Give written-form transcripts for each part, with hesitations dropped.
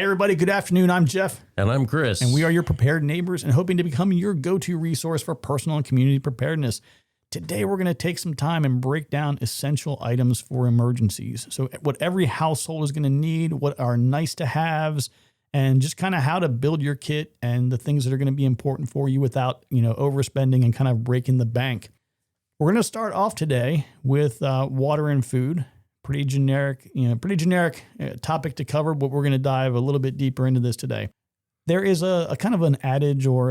everybody. Good afternoon. I'm Jeff. And I'm Chris. And we are your prepared neighbors and hoping to become your go-to resource for personal and community preparedness. Today, we're going to take some time and break down essential items for emergencies. So what every household is going to need, what are nice to haves, and just kind of how to build your kit and the things that are going to be important for you without, overspending and kind of breaking the bank. We're going to start off today with water and food. Pretty generic topic to cover, but we're going to dive a little bit deeper into this today. There is a kind of an adage or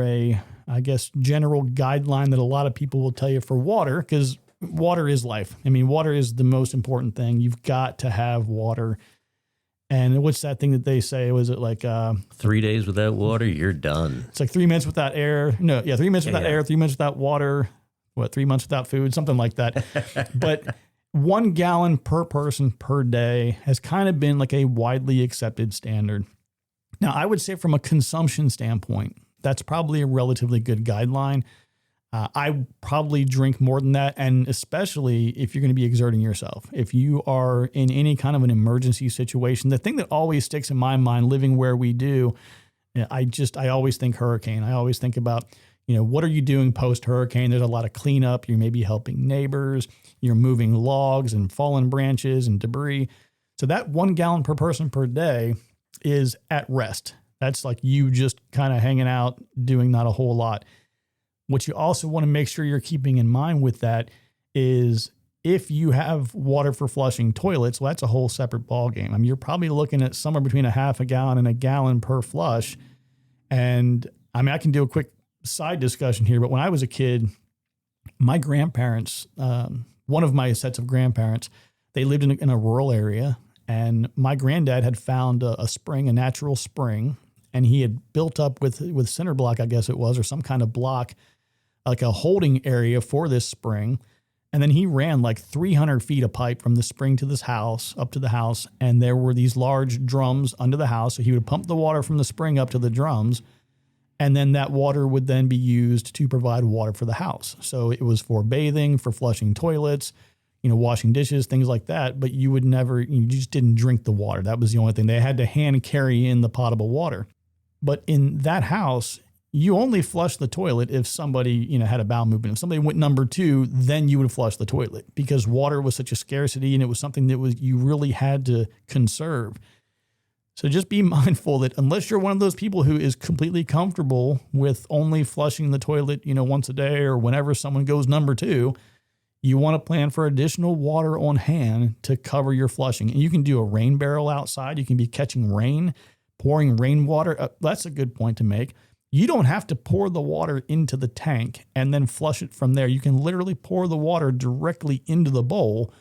general guideline that a lot of people will tell you for water, because water is life. I mean, water is the most important thing. You've got to have water. And what's that thing that they say? Was it like 3 days without water, you're done. It's like 3 minutes without air. 3 minutes without air, 3 minutes without water. 3 months without food, something like that. But 1 gallon per person per day has kind of been like a widely accepted standard. Now, I would say from a consumption standpoint, that's probably a relatively good guideline. I probably drink more than that, and especially if you're going to be exerting yourself. If you are in any kind of an emergency situation, the thing that always sticks in my mind living where we do, I always think hurricane. I always think about, what are you doing post-hurricane? There's a lot of cleanup. You may be helping neighbors. You're moving logs and fallen branches and debris. So that 1 gallon per person per day is at rest. That's like you just kind of hanging out, doing not a whole lot. What you also want to make sure you're keeping in mind with that is if you have water for flushing toilets, well, that's a whole separate ballgame. I mean, you're probably looking at somewhere between a half a gallon and a gallon per flush. And I mean, I can do a quick side discussion here, but when I was a kid, my grandparents, one of my sets of grandparents, they lived in a rural area, and my granddad had found a spring, a natural spring, and he had built up with cinder block, I guess it was, or some kind of block, like a holding area for this spring. And then he ran like 300 feet of pipe from the spring to this house, up to the house, and there were these large drums under the house. So he would pump the water from the spring up to the drums, and then that water would then be used to provide water for the house. So it was for bathing, for flushing toilets, washing dishes, things like that. But you just didn't drink the water. That was the only thing. They had to hand carry in the potable water. But in that house, you only flush the toilet if somebody, had a bowel movement. If somebody went number 2, then you would flush the toilet, because water was such a scarcity and it was something that you really had to conserve. So just be mindful that unless you're one of those people who is completely comfortable with only flushing the toilet, once a day or whenever someone goes number 2, you want to plan for additional water on hand to cover your flushing. And you can do a rain barrel outside. You can be catching rain, pouring rainwater. That's a good point to make. You don't have to pour the water into the tank and then flush it from there. You can literally pour the water directly into the bowl.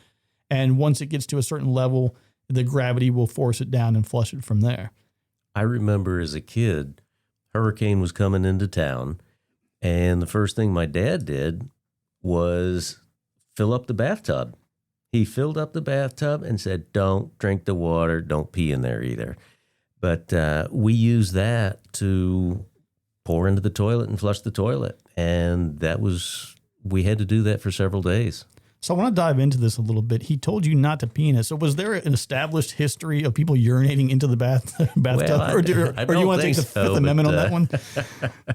And once it gets to a certain level, the gravity will force it down and flush it from there. I remember as a kid, hurricane was coming into town, and the first thing my dad did was fill up the bathtub. He filled up the bathtub and said, don't drink the water, don't pee in there either. But we used that to pour into the toilet and flush the toilet. And we had to do that for several days. So I want to dive into this a little bit. He told you not to pee in it. So was there an established history of people urinating into the bathtub? Well, or do you want to take the Fifth Amendment on that one?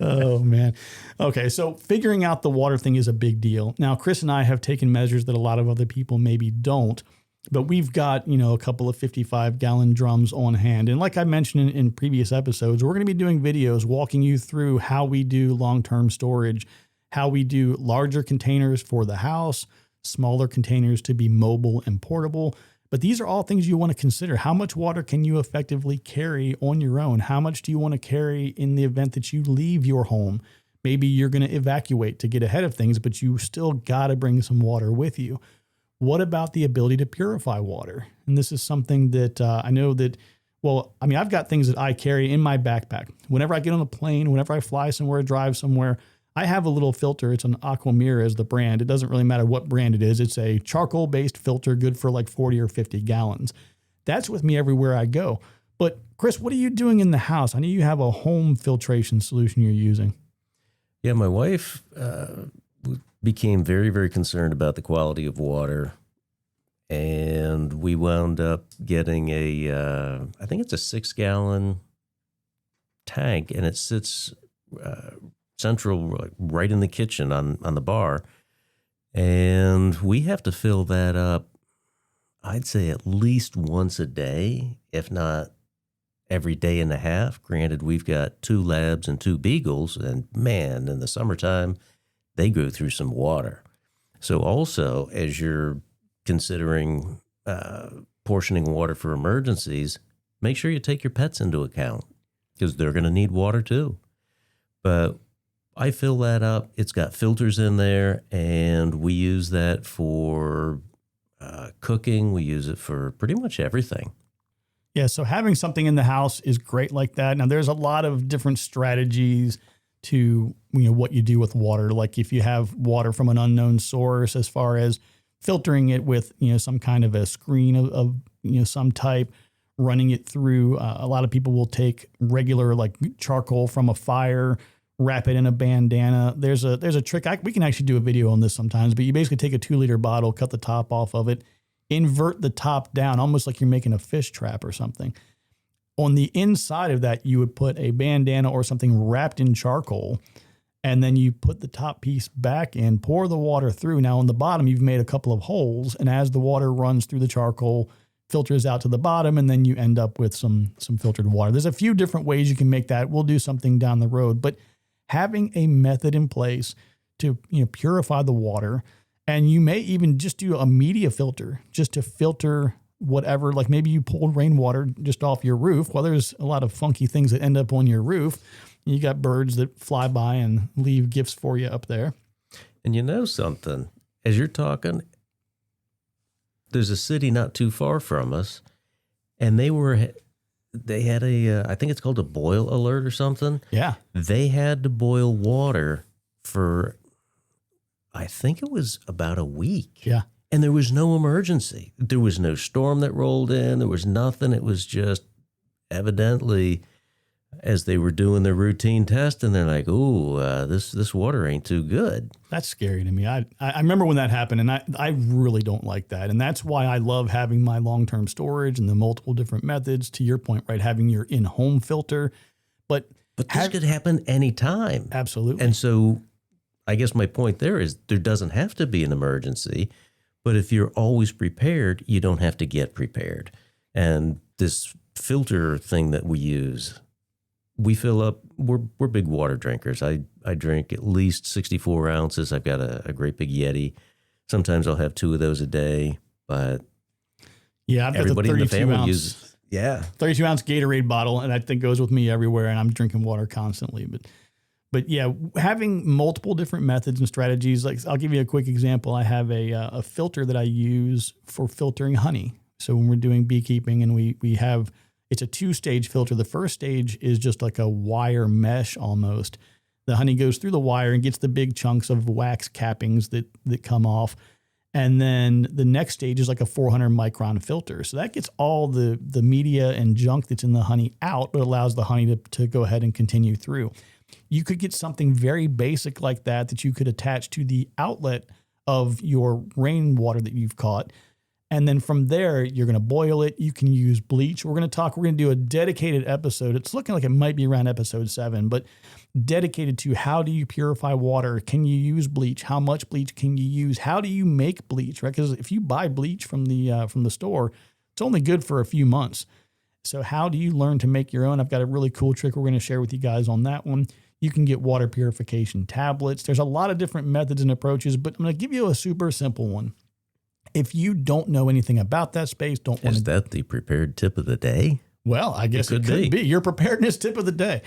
Oh, man. Okay, so figuring out the water thing is a big deal. Now, Chris and I have taken measures that a lot of other people maybe don't, but we've got, a couple of 55-gallon drums on hand. And like I mentioned in previous episodes, we're going to be doing videos walking you through how we do long-term storage, how we do larger containers for the house, smaller containers to be mobile and portable. But these are all things you want to consider. How much water can you effectively carry on your own? How much do you want to carry in the event that you leave your home? Maybe you're going to evacuate to get ahead of things, but you still got to bring some water with you. What about the ability to purify water? And this is something that I know that, I've got things that I carry in my backpack. Whenever I get on a plane, whenever I fly somewhere, drive somewhere, I have a little filter. It's an Aquamira as the brand. It doesn't really matter what brand it is. It's a charcoal-based filter, good for like 40 or 50 gallons. That's with me everywhere I go. But Chris, what are you doing in the house? I know you have a home filtration solution you're using. Yeah, my wife became very, very concerned about the quality of water. And we wound up getting I think it's a 6-gallon tank, and it sits central, right in the kitchen on the bar. And we have to fill that up, I'd say at least once a day, if not every day and a half. Granted, we've got 2 labs and 2 beagles, and man, in the summertime, they go through some water. So also, as you're considering portioning water for emergencies, make sure you take your pets into account because they're going to need water too. But I fill that up. It's got filters in there, and we use that for cooking. We use it for pretty much everything. Yeah, so having something in the house is great like that. Now, there's a lot of different strategies to what you do with water. Like if you have water from an unknown source, as far as filtering it with some kind of a screen of some type, running it through. A lot of people will take regular like charcoal from a fire, wrap it in a bandana. There's a trick. We can actually do a video on this sometimes, but you basically take a 2-liter bottle, cut the top off of it, invert the top down, almost like you're making a fish trap or something. On the inside of that, you would put a bandana or something wrapped in charcoal, and then you put the top piece back in, pour the water through. Now on the bottom, you've made a couple of holes, and as the water runs through the charcoal, filters out to the bottom, and then you end up with some filtered water. There's a few different ways you can make that. We'll do something down the road, but having a method in place to purify the water. And you may even just do a media filter just to filter whatever, like maybe you pulled rainwater just off your roof. Well, there's a lot of funky things that end up on your roof. You got birds that fly by and leave gifts for you up there. And you know something, as you're talking, there's a city not too far from us, and they had I think it's called a boil alert or something. Yeah. They had to boil water for, I think it was about a week. Yeah. And there was no emergency. There was no storm that rolled in. There was nothing. It was just evidently, as they were doing their routine test, and they're like, "Ooh, this water ain't too good." That's scary to me. I remember when that happened, and I really don't like that. And that's why I love having my long-term storage and the multiple different methods. To your point, right, having your in-home filter. But this could happen anytime. Absolutely. And so I guess my point there is there doesn't have to be an emergency, but if you're always prepared, you don't have to get prepared. And this filter thing that we use, we fill up, we're big water drinkers. I drink at least 64 ounces. I've got a great big Yeti. Sometimes I'll have 2 of those a day, but yeah, I've got everybody the in the 32 family ounce, uses. Yeah. 32 ounce Gatorade bottle. And that thing goes with me everywhere, and I'm drinking water constantly. But yeah, having multiple different methods and strategies. Like I'll give you a quick example. I have a filter that I use for filtering honey. So when we're doing beekeeping, and we have, it's a 2-stage filter. The first stage is just like a wire mesh almost. The honey goes through the wire and gets the big chunks of wax cappings that come off. And then the next stage is like a 400 micron filter. So that gets all the media and junk that's in the honey out, but allows the honey to go ahead and continue through. You could get something very basic like that you could attach to the outlet of your rainwater that you've caught. And then from there, you're going to boil it. You can use bleach. We're going to do a dedicated episode. It's looking like it might be around episode 7, but dedicated to how do you purify water? Can you use bleach? How much bleach can you use? How do you make bleach? Right? Because if you buy bleach from the store, it's only good for a few months. So how do you learn to make your own? I've got a really cool trick we're going to share with you guys on that one. You can get water purification tablets. There's a lot of different methods and approaches, but I'm going to give you a super simple one. If you don't know anything about that space, Is that the prepared tip of the day? Well, I guess it could be your preparedness tip of the day.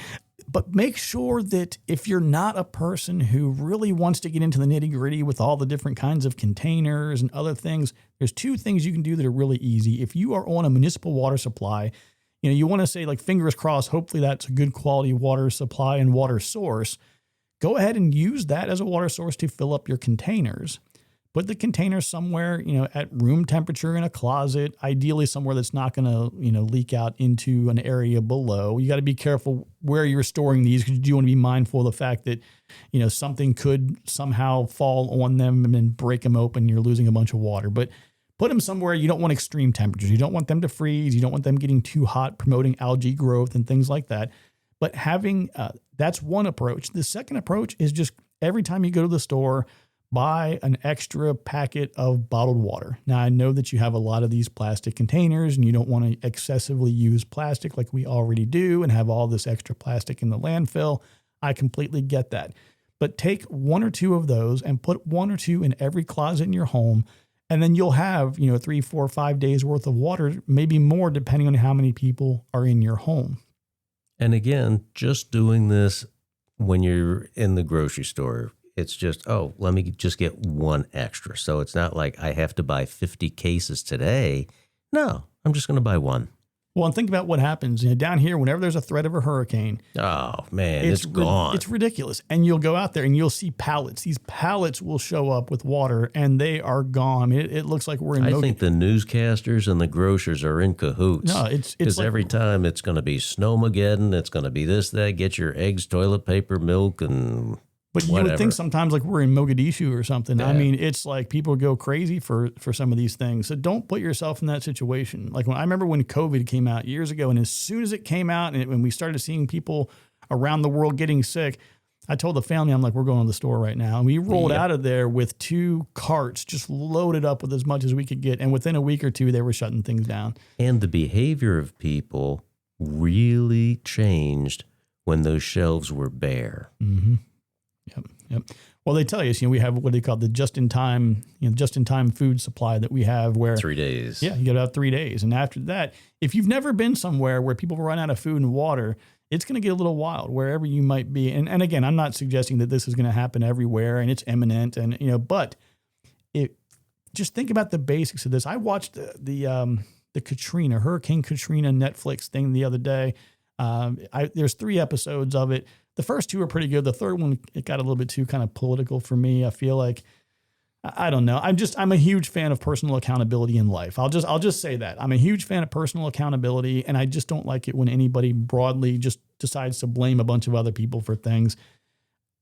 But make sure that if you're not a person who really wants to get into the nitty-gritty with all the different kinds of containers and other things, there's 2 things you can do that are really easy. If you are on a municipal water supply, you want to say, like, fingers crossed, hopefully that's a good quality water supply and water source. Go ahead and use that as a water source to fill up your containers. Put the container somewhere, at room temperature in a closet, ideally somewhere that's not going to, leak out into an area below. You got to be careful where you're storing these, because you do want to be mindful of the fact that, something could somehow fall on them and then break them open. You're losing a bunch of water. But put them somewhere you don't want extreme temperatures. You don't want them to freeze. You don't want them getting too hot, promoting algae growth and things like that. But having, that's one approach. The second approach is just every time you go to the store, buy an extra packet of bottled water. Now, I know that you have a lot of these plastic containers and you don't want to excessively use plastic like we already do and have all this extra plastic in the landfill. I completely get that. But take 1 or 2 of those and put 1 or 2 in every closet in your home. And then you'll have, 3, 4, 5 days worth of water, maybe more depending on how many people are in your home. And again, just doing this when you're in the grocery store, it's just, let me just get 1 extra. So it's not like I have to buy 50 cases today. No, I'm just going to buy 1. Well, and think about what happens down here whenever there's a threat of a hurricane. Oh, man, it's gone. It's ridiculous. And you'll go out there and you'll see pallets. These pallets will show up with water and they are gone. It looks like we're in I think the newscasters and the grocers are in cahoots. No, it's because like, every time it's going to be snowmageddon, it's going to be this, that, get your eggs, toilet paper, milk, and But whatever. You would think sometimes like we're in Mogadishu or something. Yeah. I mean, it's like people go crazy for some of these things. So don't put yourself in that situation. Like I remember when COVID came out years ago, and as soon as it came out and when we started seeing people around the world getting sick, I told the family, I'm like, we're going to the store right now. And we rolled out of there with 2 carts just loaded up with as much as we could get. And within a week or 2, they were shutting things down. And the behavior of people really changed when those shelves were bare. Mm-hmm. Yep. Well, they tell us, we have what they call the just-in-time food supply that we have where 3 days. Yeah, you get about 3 days. And after that, if you've never been somewhere where people run out of food and water, it's going to get a little wild wherever you might be. And again, I'm not suggesting that this is going to happen everywhere and it's imminent but just think about the basics of this. I watched the Hurricane Katrina Netflix thing the other day. There's 3 episodes of it. The first 2 are pretty good. The third one, it got a little bit too kind of political for me. I feel like, I don't know. I'm a huge fan of personal accountability in life. I'll just say that. I'm a huge fan of personal accountability, and I just don't like it when anybody broadly just decides to blame a bunch of other people for things.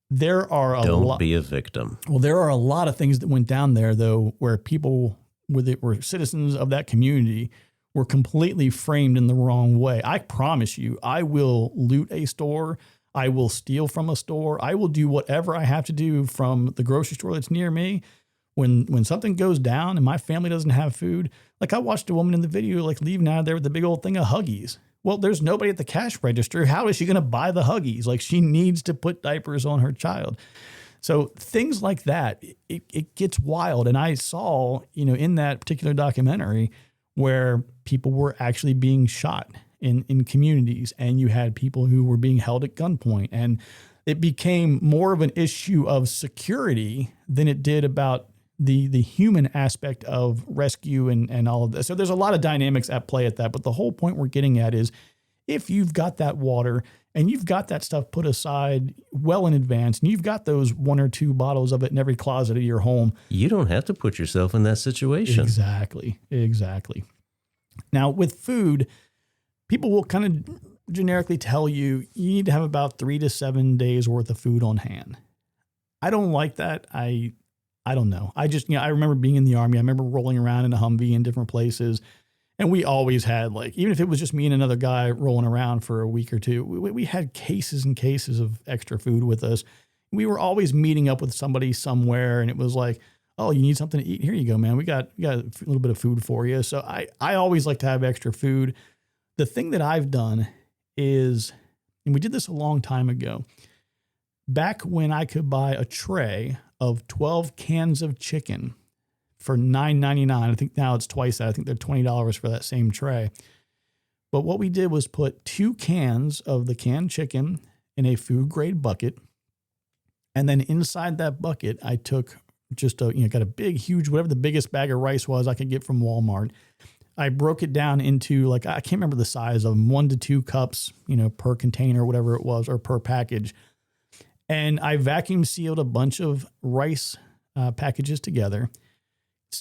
There are a lot. Don't be a victim. Well, there are a lot of things that went down there, though, where people were citizens of that community were completely framed in the wrong way. I promise you, I will loot a store. I will steal from a store. I will do whatever I have to do from the grocery store that's near me. When something goes down and my family doesn't have food, like I watched a woman in the video, like leaving out of there with a big old thing of Huggies. Well, there's nobody at the cash register. How is she going to buy the Huggies? Like she needs to put diapers on her child. So things like that, it gets wild. And I saw, in that particular documentary where people were actually being shot in communities, and you had people who were being held at gunpoint, and it became more of an issue of security than it did about the human aspect of rescue and all of this. So there's a lot of dynamics at play at that, but the whole point we're getting at is if you've got that water and you've got that stuff put aside well in advance, and you've got those 1 or 2 bottles of it in every closet of your home, you don't have to put yourself in that situation. Exactly. Now with food, people will kind of generically tell you need to have about 3 to 7 days worth of food on hand. I don't like that. I don't know. I just, I remember being in the Army. I remember rolling around in a Humvee in different places. And we always had, like, even if it was just me and another guy rolling around for a week or 2, we had cases and cases of extra food with us. We were always meeting up with somebody somewhere, and it was like, oh, you need something to eat? Here you go, man. We got a little bit of food for you. So I always like to have extra food. The thing that I've done is, and we did this a long time ago, back when I could buy a tray of 12 cans of chicken for $9.99. I think now it's twice that. I think they're $20 for that same tray. But what we did was put 2 cans of the canned chicken in a food grade bucket. And then inside that bucket, I took just got a big, huge, whatever the biggest bag of rice was I could get from Walmart. I broke it down into, like, I can't remember the size of them, 1 to 2 cups, per container, whatever it was, or per package. And I vacuum sealed a bunch of rice packages together.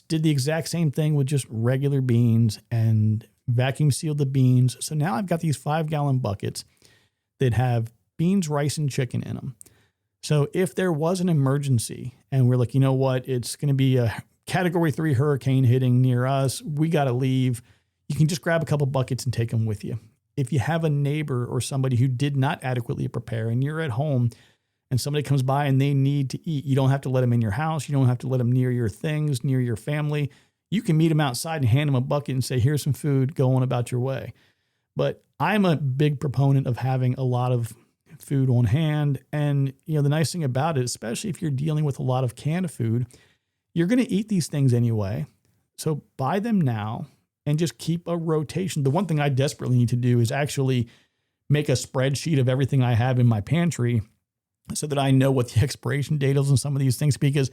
Did the exact same thing with just regular beans and vacuum sealed the beans. So now I've got these 5-gallon buckets that have beans, rice, and chicken in them. So if there was an emergency and we're like, you know what, it's going to be a Category 3 hurricane hitting near us, we got to leave, you can just grab a couple buckets and take them with you. if you have a neighbor or somebody who did not adequately prepare and you're at home and somebody comes by and they need to eat, you don't have to let them in your house. You don't have to let them near your things, near your family. You can meet them outside and hand them a bucket and say, here's some food, go on about your way. But I'm a big proponent of having a lot of food on hand. And, the nice thing about it, especially if you're dealing with a lot of canned food, you're going to eat these things anyway. So buy them now and just keep a rotation. The one thing I desperately need to do is actually make a spreadsheet of everything I have in my pantry so that I know what the expiration date is on some of these things, because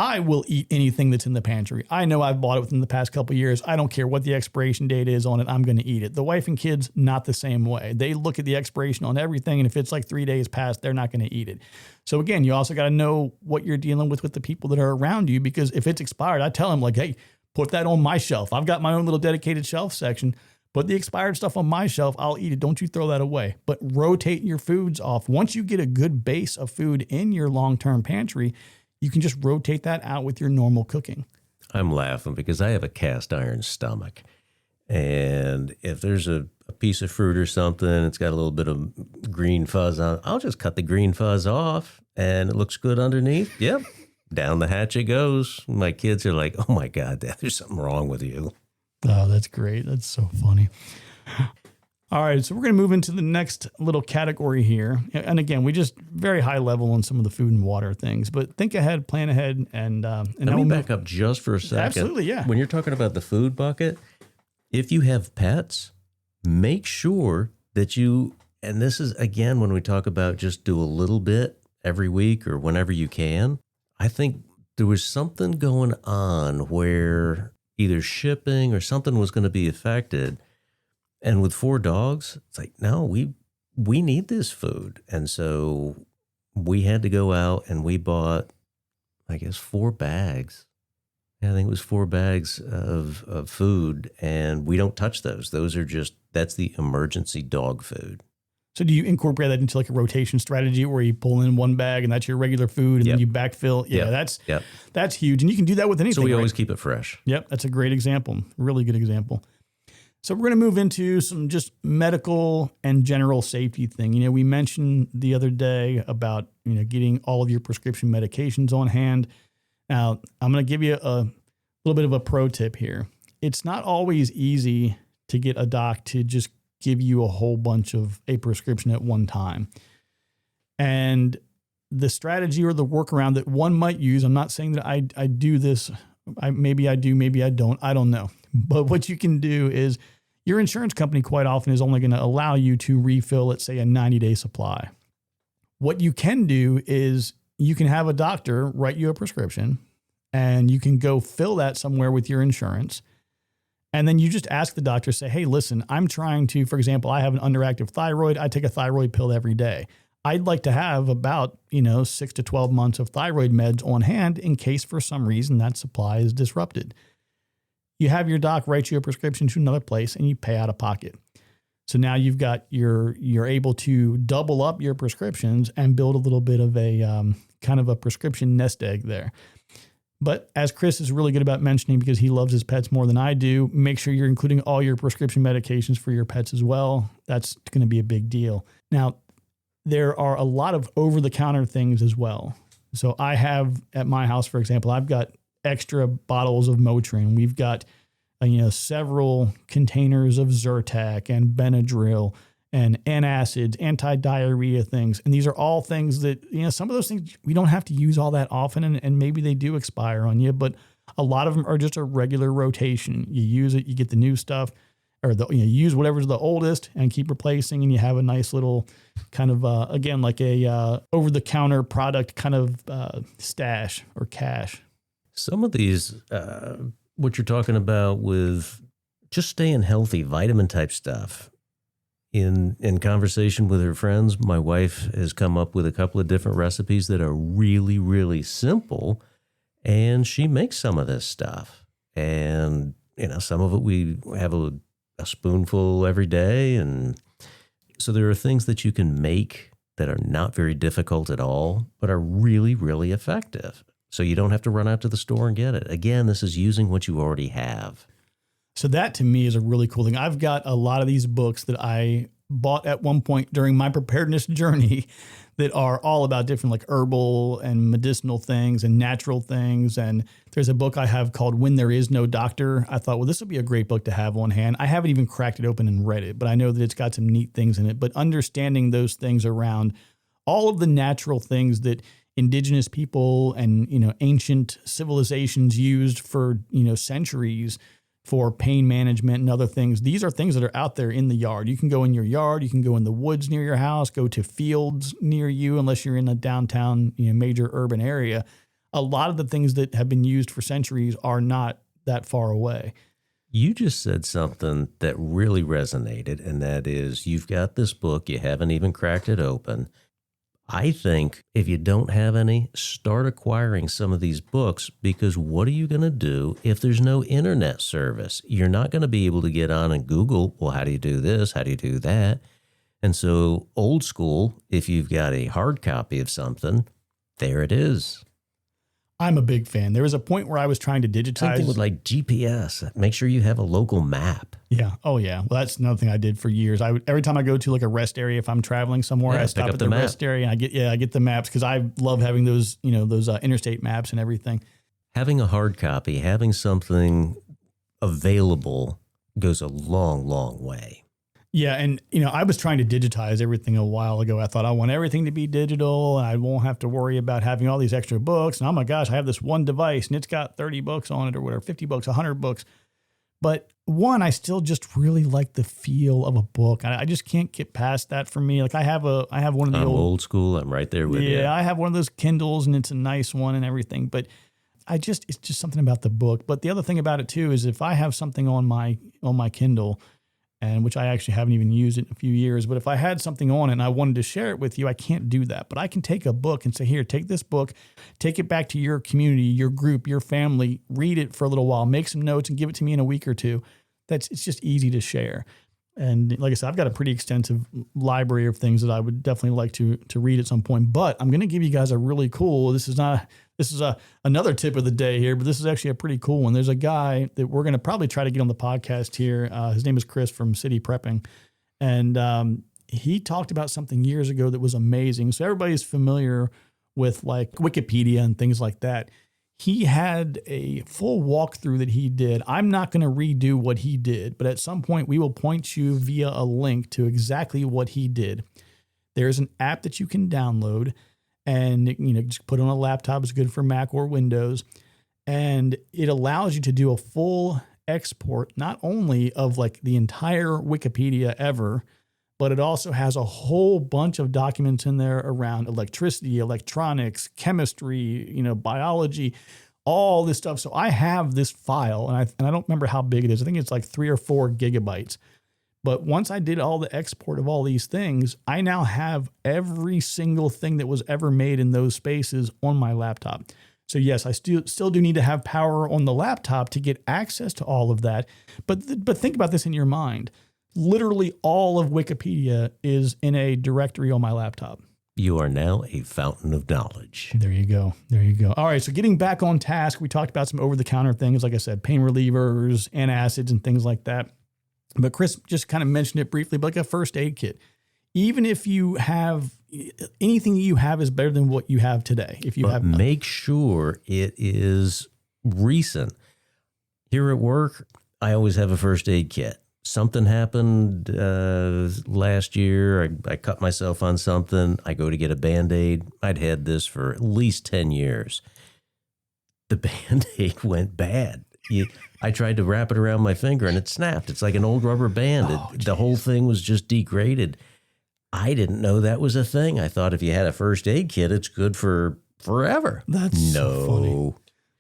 I will eat anything that's in the pantry. I know I've bought it within the past couple of years. I don't care what the expiration date is on it. I'm going to eat it. The wife and kids, not the same way. They look at the expiration on everything, and if it's like 3 days past, they're not going to eat it. So again, you also got to know what you're dealing with the people that are around you, because if it's expired, I tell them like, hey, put that on my shelf. I've got my own little dedicated shelf section. Put the expired stuff on my shelf. I'll eat it. Don't you throw that away. But rotate your foods off. Once you get a good base of food in your long-term pantry, you can just rotate that out with your normal cooking. I'm laughing because I have a cast iron stomach. And if there's a piece of fruit or something, it's got a little bit of green fuzz on it, I'll just cut the green fuzz off and it looks good underneath. Yep. Down the hatch it goes. My kids are like, oh my God, Dad, there's something wrong with you. Oh, that's great. That's so funny. All right, so we're going to move into the next little category here. And again, we just very high level on some of the food and water things, but think ahead, plan ahead. And let me back up just for a second. Absolutely, yeah. When you're talking about the food bucket, if you have pets, make sure that you, and this is, again, when we talk about just do a little bit every week or whenever you can, I think there was something going on where either shipping or something was going to be affected. And with 4 dogs, it's like, no, we need this food. And so we had to go out and we bought, I guess, 4 bags. I think it was 4 bags of food, and we don't touch those. Those are that's the emergency dog food. So do you incorporate that into like a rotation strategy where you pull in 1 bag and that's your regular food and then you backfill? Yeah, that's huge. And you can do that with anything. So we always keep it fresh. Yep, that's a great example. Really good example. So we're going to move into some just medical and general safety thing. We mentioned the other day about, getting all of your prescription medications on hand. Now, I'm going to give you a little bit of a pro tip here. It's not always easy to get a doc to just give you a whole bunch of a prescription at one time. And the strategy or the workaround that one might use, I'm not saying that I do this, maybe I do, maybe I don't know. But what you can do is your insurance company quite often is only going to allow you to refill, let's say, a 90-day supply. What you can do is you can have a doctor write you a prescription and you can go fill that somewhere with your insurance. And then you just ask the doctor, say, hey, listen, I'm trying to, for example, I have an underactive thyroid. I take a thyroid pill every day. I'd like to have about, 6 to 12 months of thyroid meds on hand in case for some reason that supply is disrupted. You have your doc write you a prescription to another place and you pay out of pocket. So now you're able to double up your prescriptions and build a little bit of a kind of a prescription nest egg there. But as Chris is really good about mentioning, because he loves his pets more than I do, make sure you're including all your prescription medications for your pets as well. That's going to be a big deal. Now, there are a lot of over-the-counter things as well. So I have at my house, for example, I've got extra bottles of Motrin. We've got several containers of Zyrtec and Benadryl and antacids, anti-diarrhea things. And these are all things that, some of those things we don't have to use all that often, and maybe they do expire on you, but a lot of them are just a regular rotation. You use it, you get the new stuff, or you use whatever's the oldest and keep replacing, and you have a nice little kind of, again, like a over-the-counter product kind of stash or cache. Some of these, what you're talking about with just staying healthy, vitamin type stuff, in conversation with her friends, my wife has come up with a couple of different recipes that are really, really simple. And she makes some of this stuff. And, some of it we have a spoonful every day. And so there are things that you can make that are not very difficult at all, but are really, really effective. So you don't have to run out to the store and get it. Again, this is using what you already have. So that to me is a really cool thing. I've got a lot of these books that I bought at one point during my preparedness journey that are all about different like herbal and medicinal things and natural things. And there's a book I have called When There Is No Doctor. I thought, well, this would be a great book to have on hand. I haven't even cracked it open and read it, but I know that it's got some neat things in it. But understanding those things around all of the natural things that indigenous people and, ancient civilizations used for, centuries for pain management and other things. These are things that are out there in the yard. You can go in your yard, you can go in the woods near your house, go to fields near you, unless you're in a downtown, major urban area. A lot of the things that have been used for centuries are not that far away. You just said something that really resonated, and that is you've got this book, you haven't even cracked it open. I think if you don't have any, start acquiring some of these books, because what are you going to do if there's no internet service? You're not going to be able to get on and Google, well, how do you do this? How do you do that? And so old school, if you've got a hard copy of something, there it is. I'm a big fan. There was a point where I was trying to digitize. Something with like GPS. Make sure you have a local map. Yeah. Oh, yeah. Well, that's another thing I did for years. Every time I go to like a rest area, if I'm traveling somewhere, I stop at the rest area and I get the maps, because I love having those, those interstate maps and everything. Having a hard copy, having something available goes a long, long way. Yeah. And, I was trying to digitize everything a while ago. I thought I want everything to be digital and I won't have to worry about having all these extra books. And oh my gosh, I have this one device and it's got 30 books on it or whatever, 50 books, 100 books. But one, I still just really like the feel of a book. I just can't get past that for me. Like I have one of the old school. I'm right there with you. Yeah, I have one of those Kindles and it's a nice one and everything. But it's just something about the book. But the other thing about it too is if I have something on my Kindle, and which I actually haven't even used it in a few years, but if I had something on it and I wanted to share it with you, I can't do that. But I can take a book and say, here, take this book, take it back to your community, your group, your family, read it for a little while, make some notes and give it to me in a week or two. It's just easy to share. And like I said, I've got a pretty extensive library of things that I would definitely like to read at some point. But I'm going to give you guys a really cool, this is another tip of the day here, but this is actually a pretty cool one. There's a guy that we're going to probably try to get on the podcast here. His name is Chris from City Prepping. And he talked about something years ago that was amazing. So everybody's familiar with like Wikipedia and things like that. He had a full walkthrough that he did. I'm not going to redo what he did, but at some point we will point you via a link to exactly what he did. There's an app that you can download and, just put on a laptop. It's good for Mac or Windows. And it allows you to do a full export, not only of like the entire Wikipedia ever, but it also has a whole bunch of documents in there around electricity, electronics, chemistry, biology, all this stuff. So I have this file and I don't remember how big it is. I think it's like 3 or 4 gigabytes. But once I did all the export of all these things, I now have every single thing that was ever made in those spaces on my laptop. So yes, I still do need to have power on the laptop to get access to all of that. But think about this in your mind. Literally all of Wikipedia is in a directory on my laptop. You are now a fountain of knowledge. There you go. All right. So getting back on task, we talked about some over-the-counter things, like I said, pain relievers, antacids, and things like that. But Chris just kind of mentioned it briefly, but like a first aid kit. Even if you have anything you have is better than what you have today. If you have nothing. Make sure it is recent. Here at work, I always have a first aid kit. Something happened last year. I cut myself on something. I go to get a Band-Aid. I'd had this for at least 10 years. The Band-Aid went bad. I tried to wrap it around my finger and it snapped. It's like an old rubber band. The whole thing was just degraded. I didn't know that was a thing. I thought if you had a first aid kit, it's good for forever. That's so funny.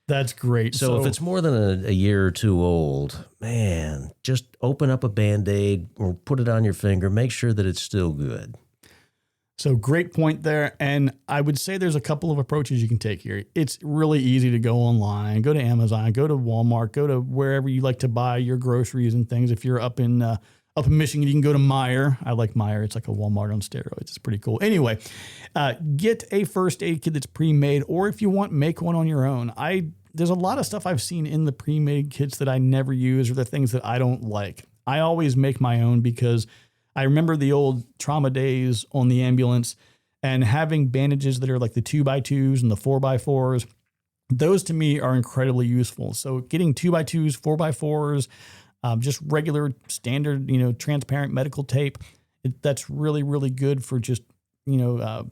That's great. So if it's more than a year or two old, man, just open up a Band-Aid or put it on your finger. Make sure that it's still good. So great point there. And I would say there's a couple of approaches you can take here. It's really easy to go online, go to Amazon, go to Walmart, go to wherever you like to buy your groceries and things. If you're up in Michigan, you can go to Meijer. I like Meijer. It's like a Walmart on steroids. It's pretty cool. Anyway, get a first aid kit that's pre-made, or if you want, make one on your own. I there's a lot of stuff I've seen in the pre-made kits that I never use or the things that I don't like. I always make my own because I remember the old trauma days on the ambulance and having bandages that are like the 2x2s and the 4x4s. Those to me are incredibly useful. So getting 2x2s, 4x4s, just regular standard, transparent medical tape, that's really, really good for just,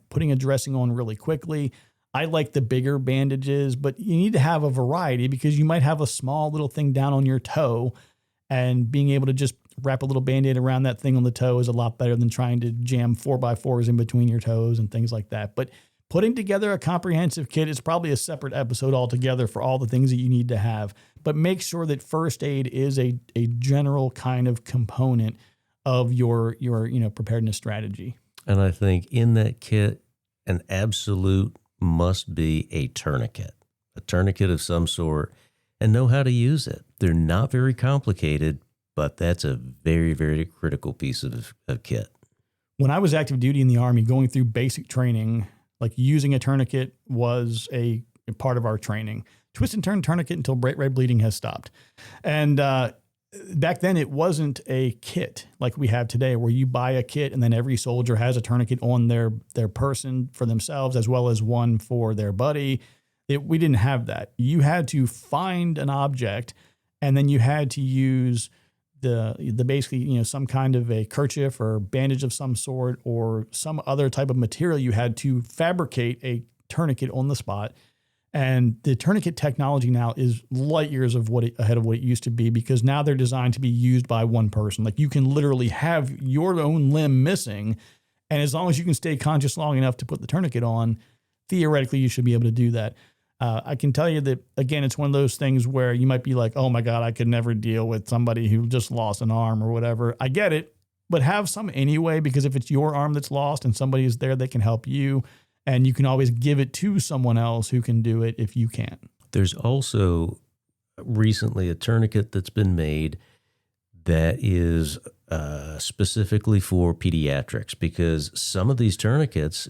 putting a dressing on really quickly. I like the bigger bandages, but you need to have a variety because you might have a small little thing down on your toe, and being able to just wrap a little Band-Aid around that thing on the toe is a lot better than trying to jam 4x4s in between your toes and things like that. But putting together a comprehensive kit is probably a separate episode altogether for all the things that you need to have. But make sure that first aid is a general kind of component of your preparedness strategy. And I think in that kit, an absolute must be a tourniquet of some sort, and know how to use it. They're not very complicated, but that's a very, very critical piece of kit. When I was active duty in the Army, going through basic training, like using a tourniquet was a part of our training. Twist and turn tourniquet until bright red bleeding has stopped. And back then it wasn't a kit like we have today, where you buy a kit and then every soldier has a tourniquet on their person for themselves as well as one for their buddy. We didn't have that. You had to find an object, and then you had to use the basically, some kind of a kerchief or bandage of some sort or some other type of material. You had to fabricate a tourniquet on the spot. And the tourniquet technology now is light years ahead of what it used to be, because now they're designed to be used by one person. Like, you can literally have your own limb missing, and as long as you can stay conscious long enough to put the tourniquet on, theoretically you should be able to do that. I can tell you that, again, it's one of those things where you might be like, oh my God, I could never deal with somebody who just lost an arm or whatever. I get it, but have some anyway, because if it's your arm that's lost and somebody is there, they can help you. And you can always give it to someone else who can do it if you can't. There's also recently a tourniquet that's been made that is specifically for pediatrics, because some of these tourniquets,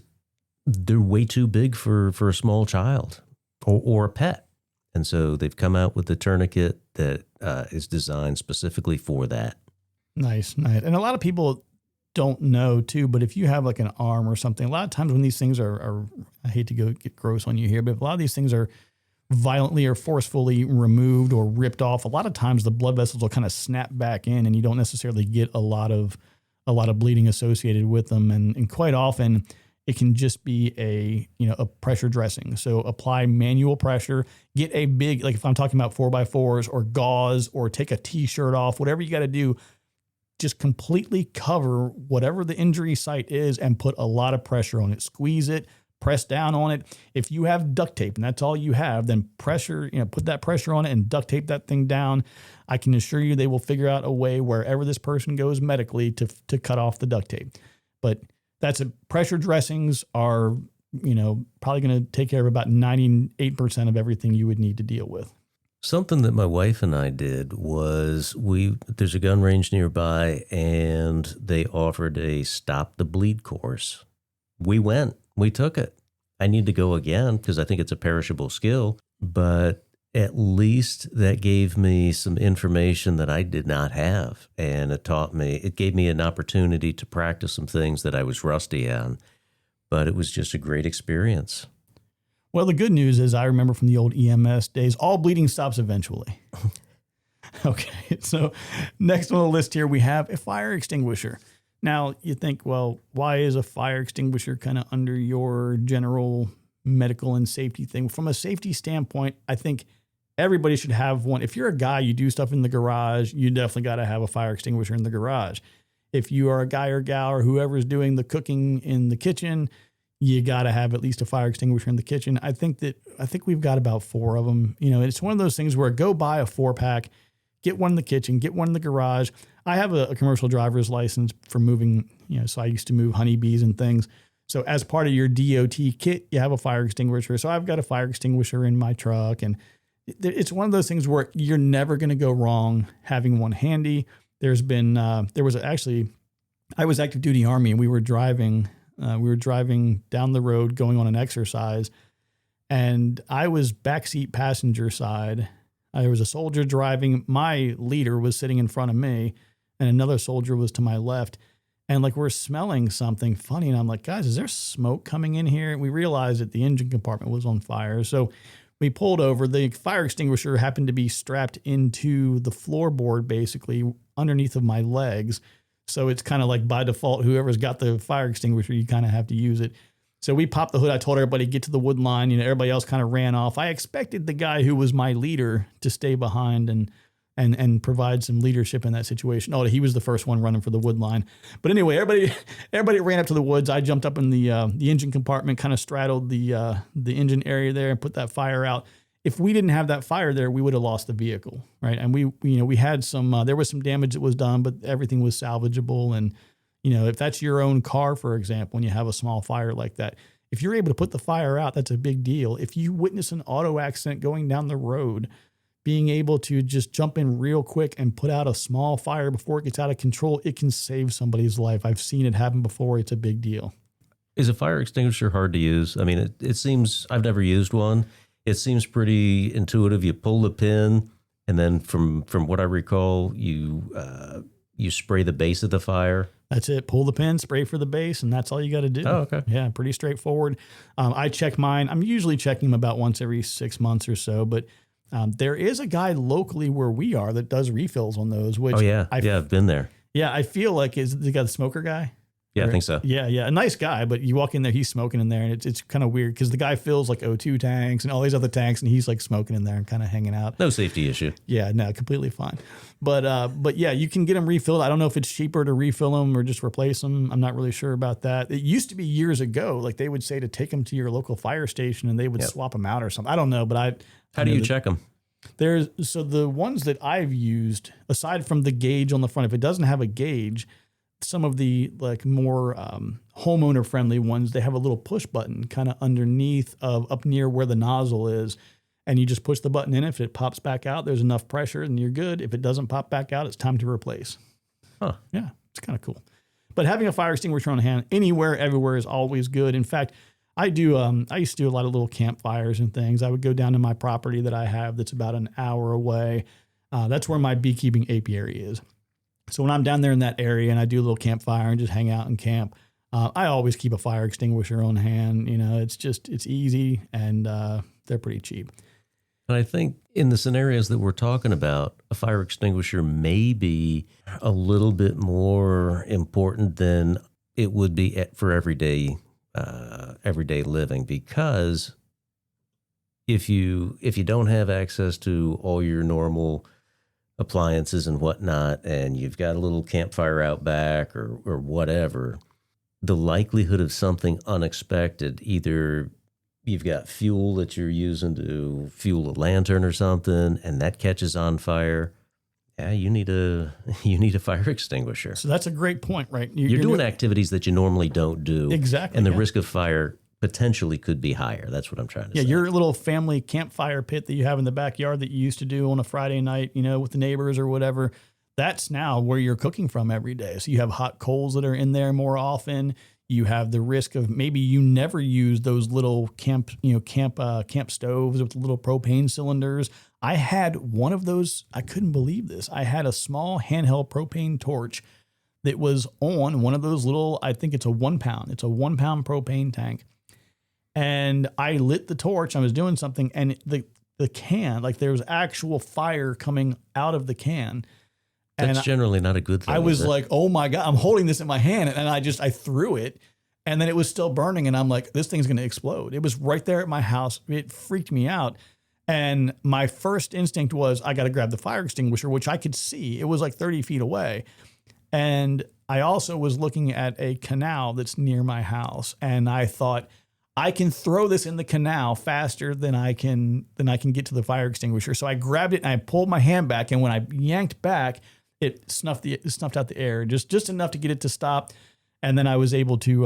they're way too big for a small child or a pet. And so they've come out with a tourniquet that is designed specifically for that. Nice. And a lot of people don't know too, but if you have like an arm or something, a lot of times when these things are I hate to get gross on you here, but if a lot of these things are violently or forcefully removed or ripped off, a lot of times the blood vessels will kind of snap back in, and you don't necessarily get a lot of bleeding associated with them. And quite often it can just be a pressure dressing. So apply manual pressure, get a big, like if I'm talking about 4x4s or gauze, or take a t-shirt off, whatever you got to do, just completely cover whatever the injury site is and put a lot of pressure on it. Squeeze it, press down on it. If you have duct tape and that's all you have, then pressure, put that pressure on it and duct tape that thing down. I can assure you they will figure out a way wherever this person goes medically to cut off the duct tape. But pressure dressings are, probably going to take care of about 98% of everything you would need to deal with. Something that my wife and I did was there's a gun range nearby, and they offered a stop the bleed course. We went, we took it. I need to go again because I think it's a perishable skill, but at least that gave me some information that I did not have. And it gave me an opportunity to practice some things that I was rusty on, but it was just a great experience. Well, the good news is I remember from the old EMS days, all bleeding stops eventually. Okay, so next on the list here, we have a fire extinguisher. Now, you think, well, why is a fire extinguisher kind of under your general medical and safety thing? From a safety standpoint, I think everybody should have one. If you're a guy, you do stuff in the garage, you definitely got to have a fire extinguisher in the garage. If you are a guy or gal or whoever's doing the cooking in the kitchen, you got to have at least a fire extinguisher in the kitchen. I think we've got about 4 of them. It's one of those things where go buy a 4-pack, get one in the kitchen, get one in the garage. I have a commercial driver's license for moving, so I used to move honeybees and things. So as part of your DOT kit, you have a fire extinguisher. So I've got a fire extinguisher in my truck, and it's one of those things where you're never going to go wrong having one handy. I was active duty Army, and we were driving down the road going on an exercise, and I was backseat passenger side. There was a soldier driving. My leader was sitting in front of me, and another soldier was to my left. And like we're smelling something funny, and I'm like, guys, is there smoke coming in here? And we realized that the engine compartment was on fire. So we pulled over. The fire extinguisher happened to be strapped into the floorboard, basically underneath of my legs. So it's kind of like by default, whoever's got the fire extinguisher, you kind of have to use it. So we popped the hood. I told everybody get to the wood line. Everybody else kind of ran off. I expected the guy who was my leader to stay behind and provide some leadership in that situation. Oh, he was the first one running for the wood line. But anyway, everybody ran up to the woods. I jumped up in the engine compartment, kind of straddled the engine area there and put that fire out. If we didn't have that fire there, we would have lost the vehicle, right? And we had some, there was some damage that was done, but everything was salvageable. And, if that's your own car, for example, when you have a small fire like that, if you're able to put the fire out, that's a big deal. If you witness an auto accident going down the road, being able to just jump in real quick and put out a small fire before it gets out of control, it can save somebody's life. I've seen it happen before. It's a big deal. Is a fire extinguisher hard to use? I mean, it seems, I've never used one. It seems pretty intuitive. You pull the pin, and then from what I recall, you spray the base of the fire. That's it. Pull the pin, spray for the base, and that's all you got to do. Oh, okay. Yeah, pretty straightforward. I check mine. I'm usually checking them about once every 6 months or so, but there is a guy locally where we are that does refills on those. Which I've been there. Yeah, I feel like is the guy the smoker guy? Yeah, I think so. Yeah. A nice guy, but you walk in there, he's smoking in there, and it's kind of weird because the guy fills like O2 tanks and all these other tanks, and he's like smoking in there and kind of hanging out. No safety issue. Yeah, no, completely fine. But yeah, you can get them refilled. I don't know if it's cheaper to refill them or just replace them. I'm not really sure about that. It used to be years ago, like they would say to take them to your local fire station and they would swap them out or something. I don't know, but How do you check them? So the ones that I've used, aside from the gauge on the front, if it doesn't have a gauge, some of the like more homeowner friendly ones, they have a little push button kind of underneath of up near where the nozzle is. And you just push the button in. If it pops back out, there's enough pressure and you're good. If it doesn't pop back out, it's time to replace. Huh. Yeah, it's kind of cool. But having a fire extinguisher on hand anywhere, everywhere is always good. In fact, I used to do a lot of little campfires and things. I would go down to my property that I have that's about an hour away. That's where my beekeeping apiary is. So when I'm down there in that area and I do a little campfire and just hang out and camp, I always keep a fire extinguisher on hand. It's easy and they're pretty cheap. And I think in the scenarios that we're talking about, a fire extinguisher may be a little bit more important than it would be for everyday living, because if you don't have access to all your normal appliances and whatnot, and you've got a little campfire out back or whatever, the likelihood of something unexpected, either you've got fuel that you're using to fuel a lantern or something, and that catches on fire. Yeah, you need a fire extinguisher. So that's a great point, right? You're doing activities that you normally don't do. Exactly. And the risk of fire potentially could be higher. That's what I'm trying to say. Yeah, your little family campfire pit that you have in the backyard that you used to do on a Friday night, with the neighbors or whatever, that's now where you're cooking from every day. So you have hot coals that are in there more often. You have the risk of maybe you never use those little camp stoves with little propane cylinders. I had one of those. I couldn't believe this. I had a small handheld propane torch that was on one of those little, I think it's a 1 pound. It's a 1 pound propane tank. And I lit the torch. I was doing something, and the can, like there was actual fire coming out of the can. That's generally not a good thing. I was like, oh my God, I'm holding this in my hand. And I threw it, and then it was still burning. And I'm like, this thing's going to explode. It was right there at my house. It freaked me out. And my first instinct was, I got to grab the fire extinguisher, which I could see. It was like 30 feet away. And I also was looking at a canal that's near my house. And I thought, I can throw this in the canal faster than I can get to the fire extinguisher. So I grabbed it and I pulled my hand back. And when I yanked back, it snuffed out the air, just enough to get it to stop. And then I was able to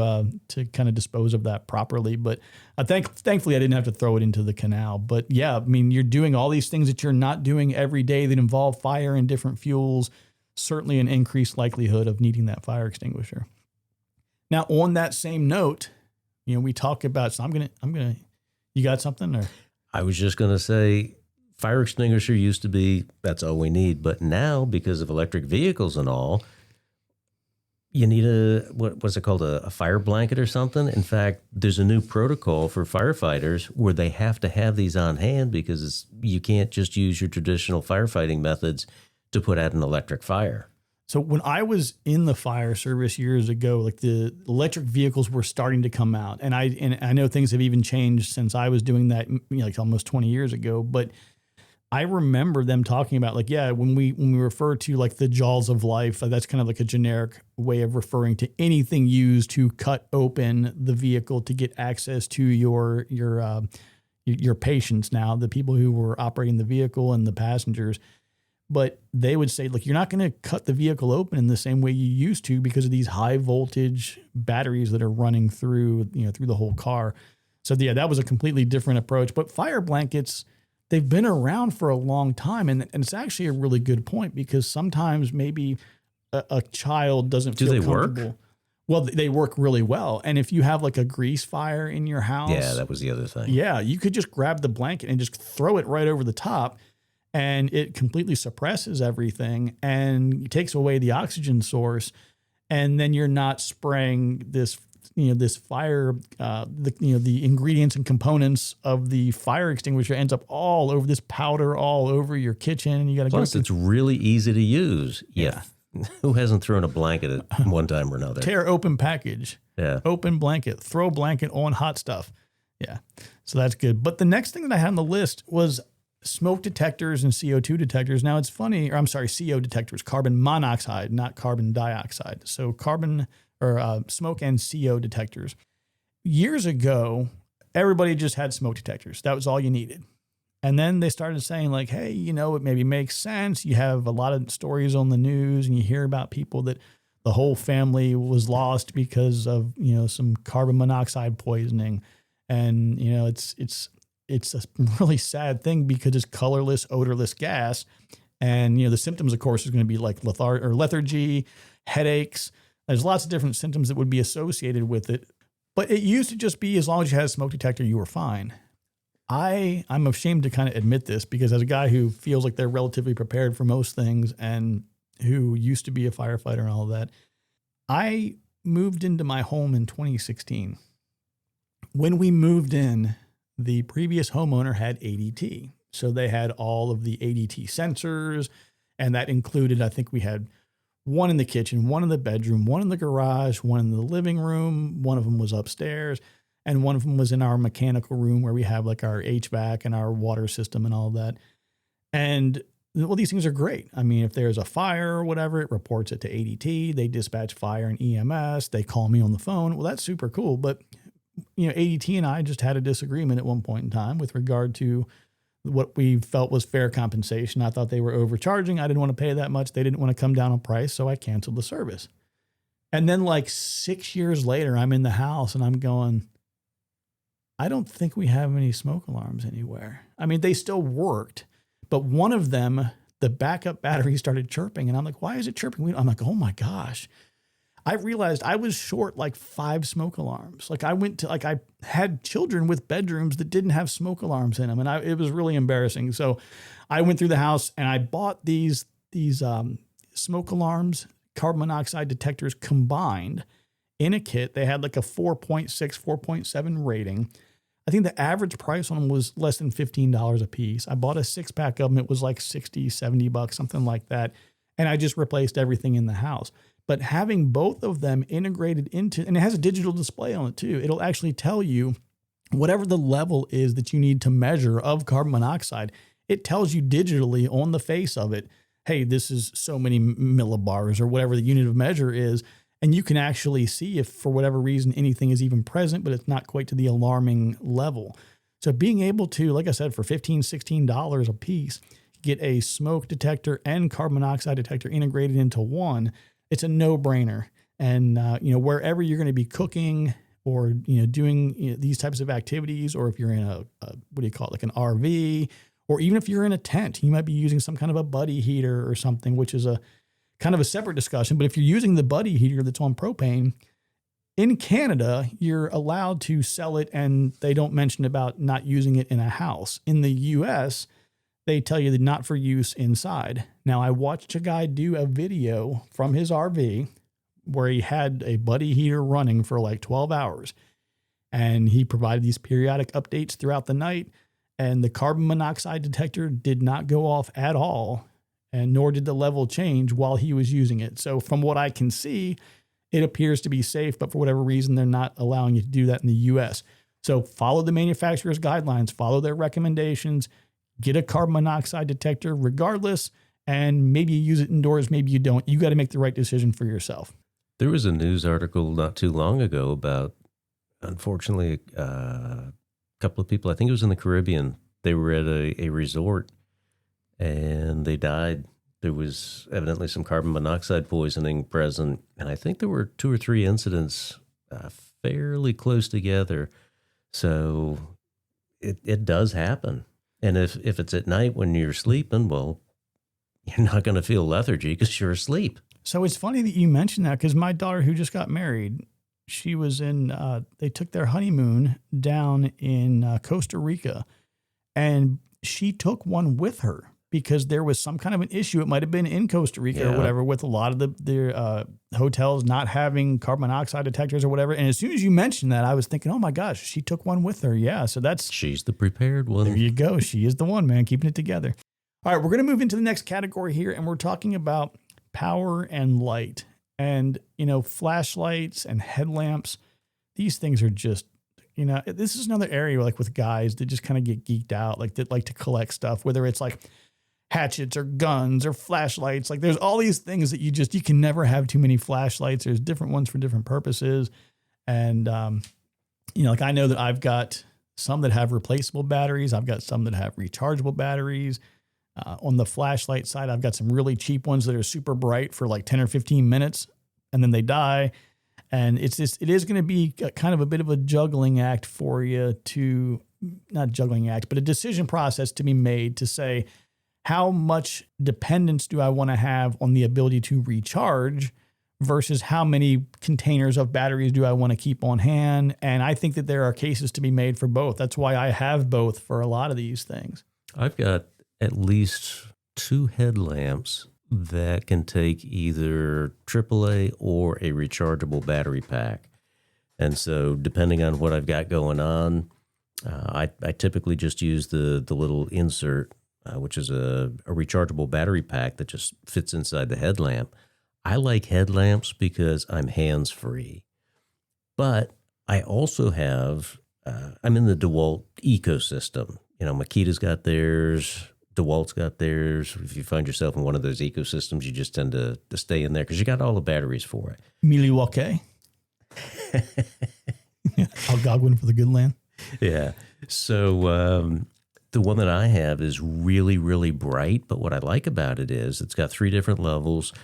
kind of dispose of that properly. But thankfully, I didn't have to throw it into the canal. But yeah, I mean, you're doing all these things that you're not doing every day that involve fire and different fuels. Certainly an increased likelihood of needing that fire extinguisher. Now, on that same note, we talk about. So I'm gonna You got something? Or I was just going to say, fire extinguisher used to be, that's all we need. But now, because of electric vehicles and all, you need what's it called, a fire blanket or something? In fact, there's a new protocol for firefighters where they have to have these on hand because you can't just use your traditional firefighting methods to put out an electric fire. so when I was in the fire service years ago, like the electric vehicles were starting to come out, and I know things have even changed since I was doing that, like almost 20 years ago, but I remember them talking about like, yeah, when we refer to like the jaws of life, that's kind of like a generic way of referring to anything used to cut open the vehicle to get access to your patients now, the people who were operating the vehicle and the passengers. But they would say, look, you're not going to cut the vehicle open in the same way you used to because of these high voltage batteries that are running through the whole car. So yeah, that was a completely different approach. But fire blankets, they've been around for a long time. And it's actually a really good point because sometimes maybe a child doesn't feel comfortable. Work? Well, they work really well. And if you have like a grease fire in your house. Yeah, that was the other thing. Yeah, you could just grab the blanket and just throw it right over the top. And it completely suppresses everything and takes away the oxygen source. And then you're not spraying this fire, the ingredients and components of the fire extinguisher ends up all over this powder, all over your kitchen. And you got to Plus, it's really easy to use. Yeah. Who hasn't thrown a blanket at one time or another? Tear open package. Yeah. Open blanket. Throw blanket on hot stuff. Yeah. So that's good. But the next thing that I had on the list was smoke detectors and CO2 detectors. Now it's funny, or I'm sorry, CO detectors, carbon monoxide, not carbon dioxide. So smoke and CO detectors. Years ago, everybody just had smoke detectors. That was all you needed. And then they started saying like, hey, it maybe makes sense. You have a lot of stories on the news and you hear about people that the whole family was lost because of, some carbon monoxide poisoning. And, it's a really sad thing because it's colorless, odorless gas. And, the symptoms, of course, is going to be like lethargy, headaches. There's lots of different symptoms that would be associated with it. But it used to just be as long as you had a smoke detector, you were fine. I'm ashamed to kind of admit this because as a guy who feels like they're relatively prepared for most things and who used to be a firefighter and all of that, I moved into my home in 2016. When we moved in, the previous homeowner had ADT. So they had all of the ADT sensors, and that included, I think we had one in the kitchen, one in the bedroom, one in the garage, one in the living room. One of them was upstairs, and one of them was in our mechanical room where we have like our HVAC and our water system and all of that. And well, these things are great. I mean, if there's a fire or whatever, it reports it to ADT. They dispatch fire and EMS. They call me on the phone. Well, that's super cool. But ADT and I just had a disagreement at one point in time with regard to what we felt was fair compensation. I thought they were overcharging. I didn't want to pay that much. They didn't want to come down on price, so I canceled the service. And then like 6 years later, I'm in the house and I'm going, I don't think we have any smoke alarms anywhere. I mean, they still worked, but one of them, the backup battery started chirping. And I'm like, why is it chirping? I'm like, oh my gosh. I realized I was short like 5 smoke alarms. Like I had children with bedrooms that didn't have smoke alarms in them. And it was really embarrassing. So I went through the house and I bought these smoke alarms, carbon monoxide detectors combined in a kit. They had like a 4.6, 4.7 rating. I think the average price on them was less than $15 a piece. I bought a 6-pack of them. It was like $60, $70, something like that. And I just replaced everything in the house. But having both of them integrated into, and it has a digital display on it too. It'll actually tell you whatever the level is that you need to measure of carbon monoxide. It tells you digitally on the face of it, hey, this is so many millibars or whatever the unit of measure is. And you can actually see if for whatever reason anything is even present, but it's not quite to the alarming level. So being able to, like I said, for $15, $16 a piece, get a smoke detector and carbon monoxide detector integrated into one, it's a no-brainer. And, wherever you're going to be cooking or, doing these types of activities, or if you're in like an RV, or even if you're in a tent, you might be using some kind of a buddy heater or something, which is a kind of a separate discussion. But if you're using the buddy heater that's on propane, In Canada, you're allowed to sell it, and they don't mention about not using it in a house. In the US, they tell you that not for use inside. Now, I watched a guy do a video from his RV where he had a buddy heater running for like 12 hours. And he provided these periodic updates throughout the night. And the carbon monoxide detector did not go off at all, and nor did the level change while he was using it. So from what I can see, it appears to be safe, but for whatever reason, they're not allowing you to do that in the US. So follow the manufacturer's guidelines, follow their recommendations, get a carbon monoxide detector regardless, and maybe you use it indoors, maybe you don't. You got to make the right decision for yourself. There was a news article not too long ago about, unfortunately, a couple of people, I think it was in the Caribbean, they were at a resort and they died. There was evidently some carbon monoxide poisoning present, and I think there were 2 or 3 incidents fairly close together. So it does happen. And if it's at night when you're sleeping, well, you're not going to feel lethargy because you're asleep. So it's funny that you mentioned that, because my daughter, who just got married, she was they took their honeymoon down in Costa Rica, and she took one with her because there was some kind of an issue. It might have been in Costa Rica or whatever, with a lot of their hotels not having carbon monoxide detectors or whatever. And as soon as you mentioned that, I was thinking, oh my gosh, she took one with her. Yeah. So she's the prepared one. There you go. She is the one, man, keeping it together. All right. We're going to move into the next category here, and we're talking about power and light. And, flashlights and headlamps, these things are just, this is another area like with guys that just kind of get geeked out, like that like to collect stuff, whether it's like hatchets or guns or flashlights. Like there's all these things that you can never have too many flashlights. There's different ones for different purposes. And, like I know that I've got some that have replaceable batteries. I've got some that have rechargeable batteries. On the flashlight side, I've got some really cheap ones that are super bright for like 10 or 15 minutes and then they die. And it is going to be kind of a bit of a juggling act for you not juggling act, but a decision process to be made to say, how much dependence do I want to have on the ability to recharge versus how many containers of batteries do I want to keep on hand? And I think that there are cases to be made for both. That's why I have both for a lot of these things. I've got at least 2 headlamps that can take either AAA or a rechargeable battery pack. And so depending on what I've got going on, I typically just use the little insert, which is a rechargeable battery pack that just fits inside the headlamp. I like headlamps because I'm hands-free. But I also have, I'm in the DeWalt ecosystem. Makita's got theirs, DeWalt's got theirs. If you find yourself in one of those ecosystems, you just tend to stay in there because you got all the batteries for it. Milwaukee. Algonquin for the good land. Yeah. So the one that I have is really, really bright. But what I like about it is it's got 3 different levels.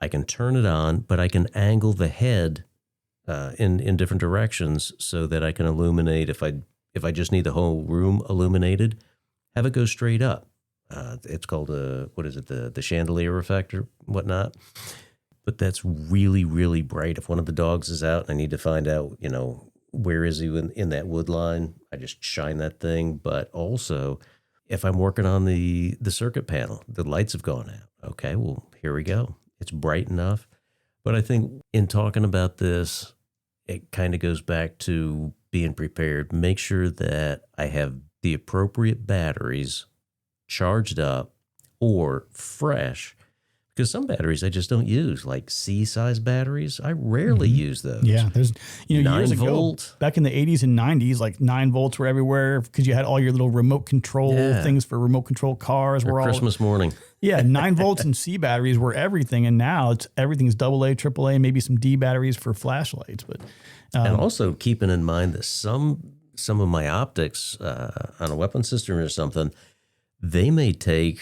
I can turn it on, but I can angle the head in different directions so that I can illuminate. If I just need the whole room illuminated, have it go straight up. It's called the chandelier effect or whatnot. But that's really, really bright. If one of the dogs is out and I need to find out, where is he in that wood line, I just shine that thing. But also, if I'm working on the circuit panel, the lights have gone out. Okay, well, here we go. It's bright enough. But I think in talking about this, it kind of goes back to being prepared. Make sure that I have the appropriate batteries charged up or fresh, because some batteries I just don't use, like C-size batteries. I rarely use those. Yeah, there's 9 years volt. ago, back in the 80s and 90s, like 9 volts were everywhere because you had all your little remote control things for remote control cars. Or Christmas morning. Yeah, 9 volts and C batteries were everything, and now everything's AA, AAA, maybe some D batteries for flashlights. But and also keeping in mind that some of my optics on a weapon system or something, they may take,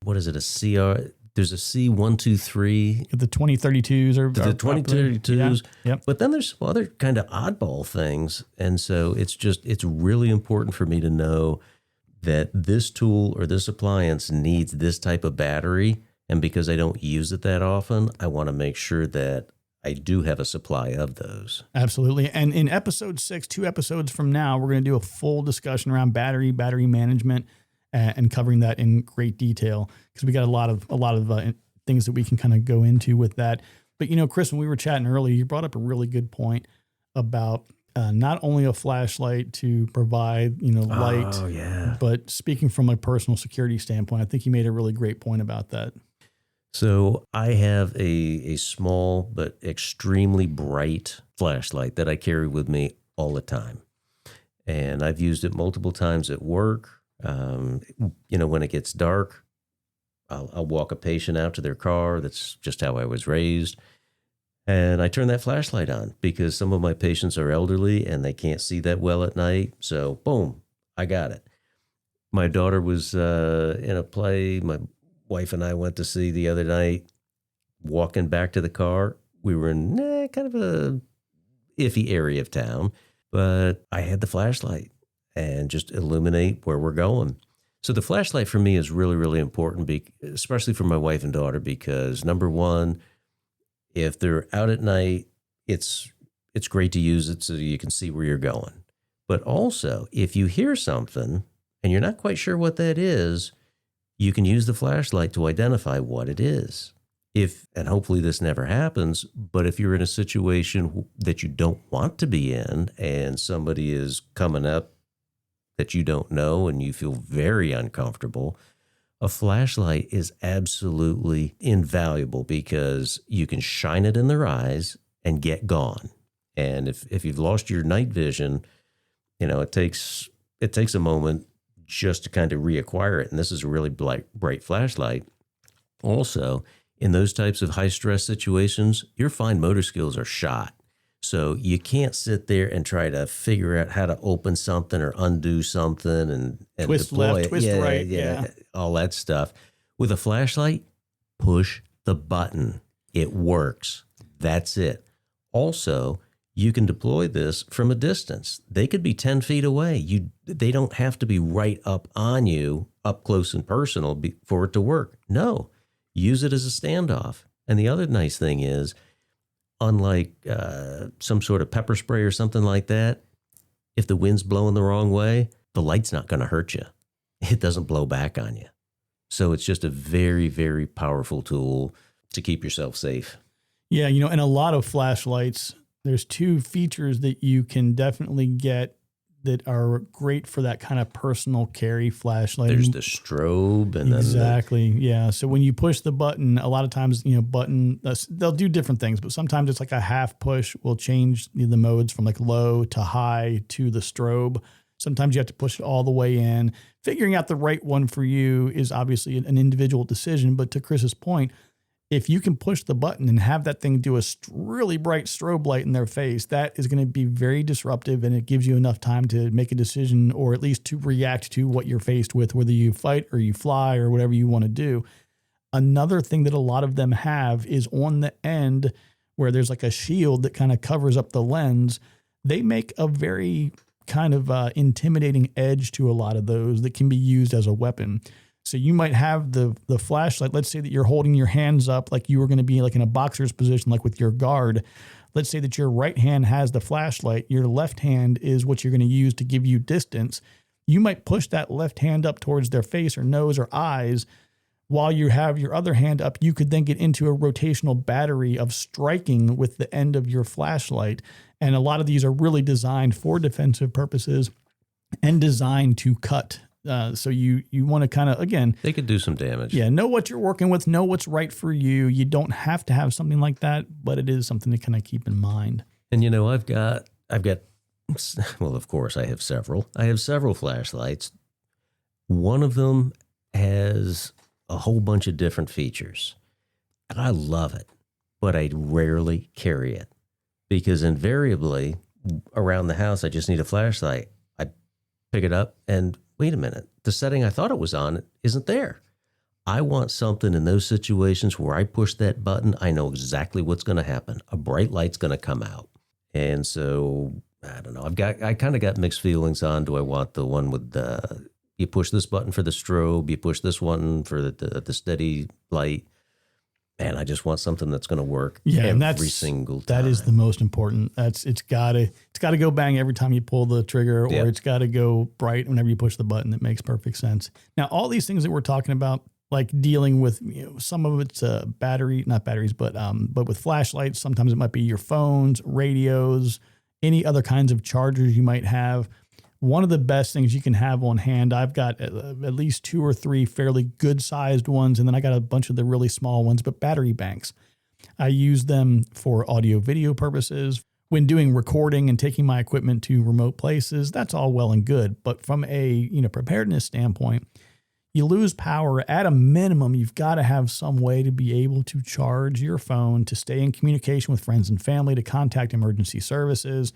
what is it, a CR? There's a C123. The 2032s or the 2032s. Yeah. Yep. But then there's some other kind of oddball things. And so it's really important for me to know that this tool or this appliance needs this type of battery. And because I don't use it that often, I want to make sure that I do have a supply of those. Absolutely. And in episode 6, 2 episodes from now, we're going to do a full discussion around battery management, and covering that in great detail, because we got a lot of things that we can kind of go into with that. But, Chris, when we were chatting earlier, you brought up a really good point about not only a flashlight to provide, light, but speaking from a personal security standpoint, I think you made a really great point about that. So I have a small but extremely bright flashlight that I carry with me all the time. And I've used it multiple times at work. When it gets dark, I'll walk a patient out to their car. That's just how I was raised. And I turn that flashlight on because some of my patients are elderly and they can't see that well at night. So boom, I got it. My daughter was in a play my wife and I went to see the other night. Walking back to the car, we were in kind of a iffy area of town, but I had the flashlight and just illuminate where we're going. So the flashlight for me is really, really important, especially for my wife and daughter, because number one, if they're out at night, it's great to use it so you can see where you're going. But also, if you hear something and you're not quite sure what that is, you can use the flashlight to identify what it is. And hopefully this never happens, but if you're in a situation that you don't want to be in and somebody is coming up that you don't know and you feel very uncomfortable, a flashlight is absolutely invaluable because you can shine it in their eyes and get gone. And if you've lost your night vision, it takes a moment just to kind of reacquire it. And this is a really bright flashlight. Also, in those types of high stress situations, your fine motor skills are shot. So you can't sit there and try to figure out how to open something or undo something and twist deploy left, it. twist right. Yeah. All that stuff. With a flashlight, push the button. It works. That's it. Also, you can deploy this from a distance. They could be 10 feet away. They don't have to be right up on you, up close and personal for it to work. No, use it as a standoff. And the other nice thing is, unlike some sort of pepper spray or something like that, if the wind's blowing the wrong way, the light's not going to hurt you. It doesn't blow back on you. So it's just a very, very powerful tool to keep yourself safe. Yeah, and a lot of flashlights, there's 2 features that you can definitely get that are great for that kind of personal carry flashlight. There's the strobe. And exactly. Yeah. So when you push the button, a lot of times, they'll do different things, but sometimes it's like a half push will change the modes from like low to high to the strobe. Sometimes you have to push it all the way in. Figuring out the right one for you is obviously an individual decision. But to Chris's point, if you can push the button and have that thing do a really bright strobe light in their face, that is going to be very disruptive, and it gives you enough time to make a decision, or at least to react to what you're faced with, whether you fight or you fly or whatever you want to do. Another thing that a lot of them have is on the end where there's like a shield that kind of covers up the lens. They make a very kind of intimidating edge to a lot of those that can be used as a weapon. So you might have the flashlight. Let's say that you're holding your hands up like you were going to be like in a boxer's position, like with your guard. Let's say that your right hand has the flashlight. Your left hand is what you're going to use to give you distance. You might push that left hand up towards their face or nose or eyes while you have your other hand up. You could then get into a rotational battery of striking with the end of your flashlight. And a lot of these are really designed for defensive purposes and designed to cut. So you want to kind of, again, they could do some damage. Yeah. Know what you're working with, know what's right for you. You don't have to have something like that, but it is something to kind of keep in mind. And, I've got, well, of course I have several flashlights. One of them has a whole bunch of different features. And I love it, but I rarely carry it because invariably around the house, I just need a flashlight. I pick it up and wait a minute, the setting I thought it was on isn't there. I want something in those situations where I push that button, I know exactly what's going to happen. A bright light's going to come out. And so, I don't know, I kind of got mixed feelings on, do I want the one with you push this button for the strobe, you push this one for the steady light. man, I just want something that's going to work every single time. That is the most important. It's gotta go bang every time you pull the trigger, or it's gotta go bright whenever you push the button. That makes perfect sense. Now, all these things that we're talking about, like dealing with, some of it's not batteries, but with flashlights, sometimes it might be your phones, radios, any other kinds of chargers you might have. One of the best things you can have on hand, I've got at least 2 or 3 fairly good sized ones, and then I got a bunch of the really small ones, but battery banks. I use them for audio video purposes. When doing recording and taking my equipment to remote places, that's all well and good. But from a preparedness standpoint, you lose power. At a minimum, you've got to have some way to be able to charge your phone, to stay in communication with friends and family, to contact emergency services.